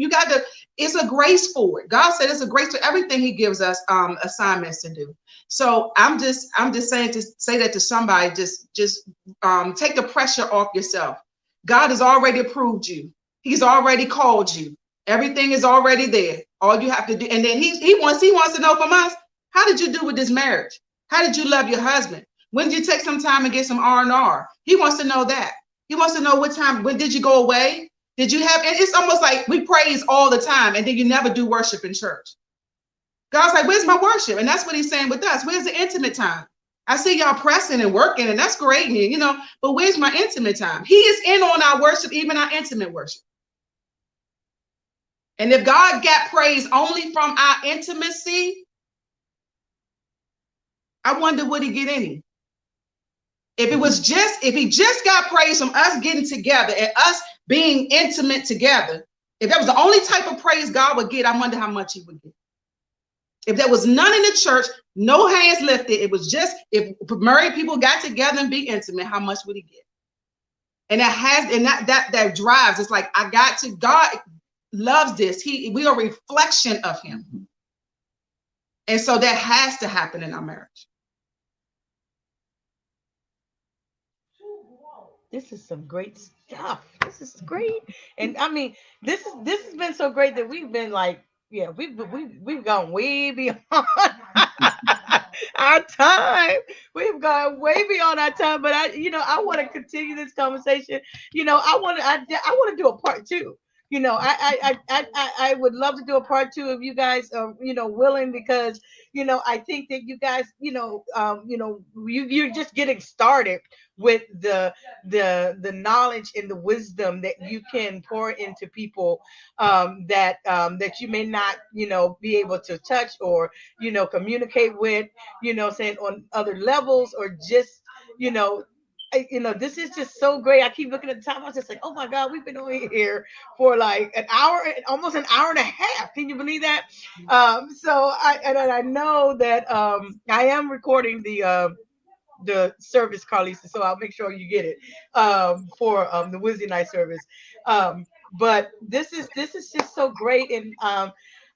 It's a grace for it. God said it's a grace for everything He gives us assignments to do. So I'm just saying to say that to somebody. Just take the pressure off yourself. God has already approved you. He's already called you. Everything is already there. All you have to do, and then he wants to know from us, how did you do with this marriage? How did you love your husband? When did you take some time and get some R&R? He wants to know that. He wants to know what time, when did you go away? Did you have, and it's almost like we praise all the time and then you never do worship in church. God's like, where's my worship? And that's what He's saying with us. Where's the intimate time? I see y'all pressing and working, and that's great, but where's my intimate time? He is in on our worship, even our intimate worship. And if God got praise only from our intimacy, I wonder would He get any? If He just got praise from us getting together and us being intimate together, if that was the only type of praise God would get, I wonder how much He would get. If there was none in the church, no hands lifted, it was just, if married people got together and be intimate, how much would He get? And that drives, it's like, God loves this. We are a reflection of Him. And so that has to happen in our marriage. This is some great stuff. This is great. And I mean, this has been so great that we've been like, yeah, we've gone way beyond our time. We've gone way beyond our time, but I want to continue this conversation. I want to do a part 2. I would love to do a part 2 if you guys are, willing, because, I think that you guys, you're just getting started with the knowledge and the wisdom that you can pour into people that you may not, be able to touch or, communicate with, saying on other levels, or just, this is just so great. I keep looking at the time. I was just like, oh my God, we've been over here for like an hour, almost an hour and a half. Can you believe that? So I know that I am recording the service, Carlisa, so I'll make sure you get it for the Wednesday night service. But this is just so great, and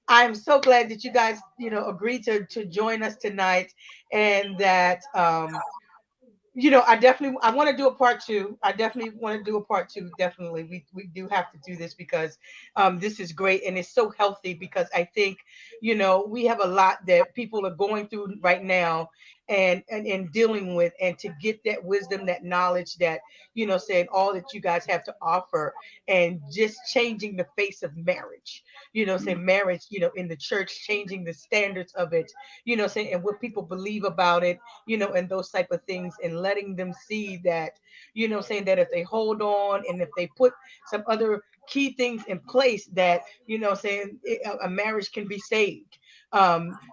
I'm so glad that you guys agreed to join us tonight, and that I want to do a part 2. I definitely want to do a part 2. Definitely. We do have to do this because this is great, and it's so healthy, because I think, we have a lot that people are going through right now and dealing with, and to get that wisdom, that knowledge, that, saying all that you guys have to offer, and just changing the face of marriage, saying marriage, in the church, changing the standards of it, saying, and what people believe about it, and those type of things, and letting them see that, saying that if they hold on, and if they put some other key things in place, that, saying a marriage can be saved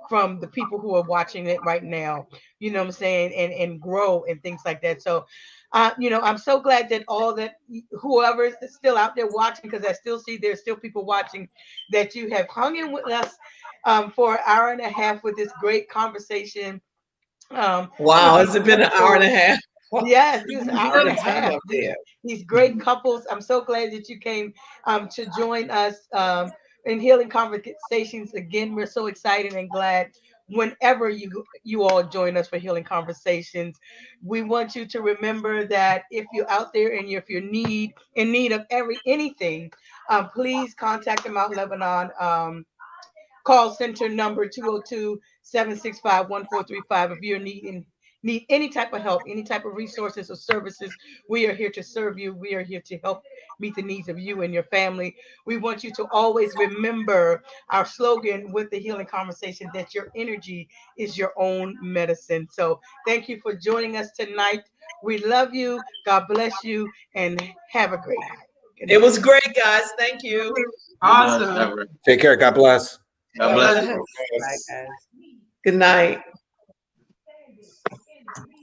from the people who are watching it right now, what I'm saying, and grow and things like that. So, I'm so glad that whoever is still out there watching, because I still see there's still people watching, that you have hung in with us for an hour and a half with this great conversation. Wow, has it been an hour and a half? Yes, it was an hour and a half. These great couples. I'm so glad that you came to join us in Healing Conversations. Again, we're so excited and glad whenever you all join us for Healing Conversations. We want you to remember that if you're out there and if you're in need of anything, please contact the Mount Lebanon call center number 202-765-1435 if you're needing need any type of help, any type of resources or services, we are here to serve you. We are here to help meet the needs of you and your family. We want you to always remember our slogan with the Healing Conversation, that your energy is your own medicine. So thank you for joining us tonight. We love you. God bless you, and have a great night. Good It night. was great, guys. Thank you. Awesome. Take care. God bless. God bless you. Bye, guys. Good night.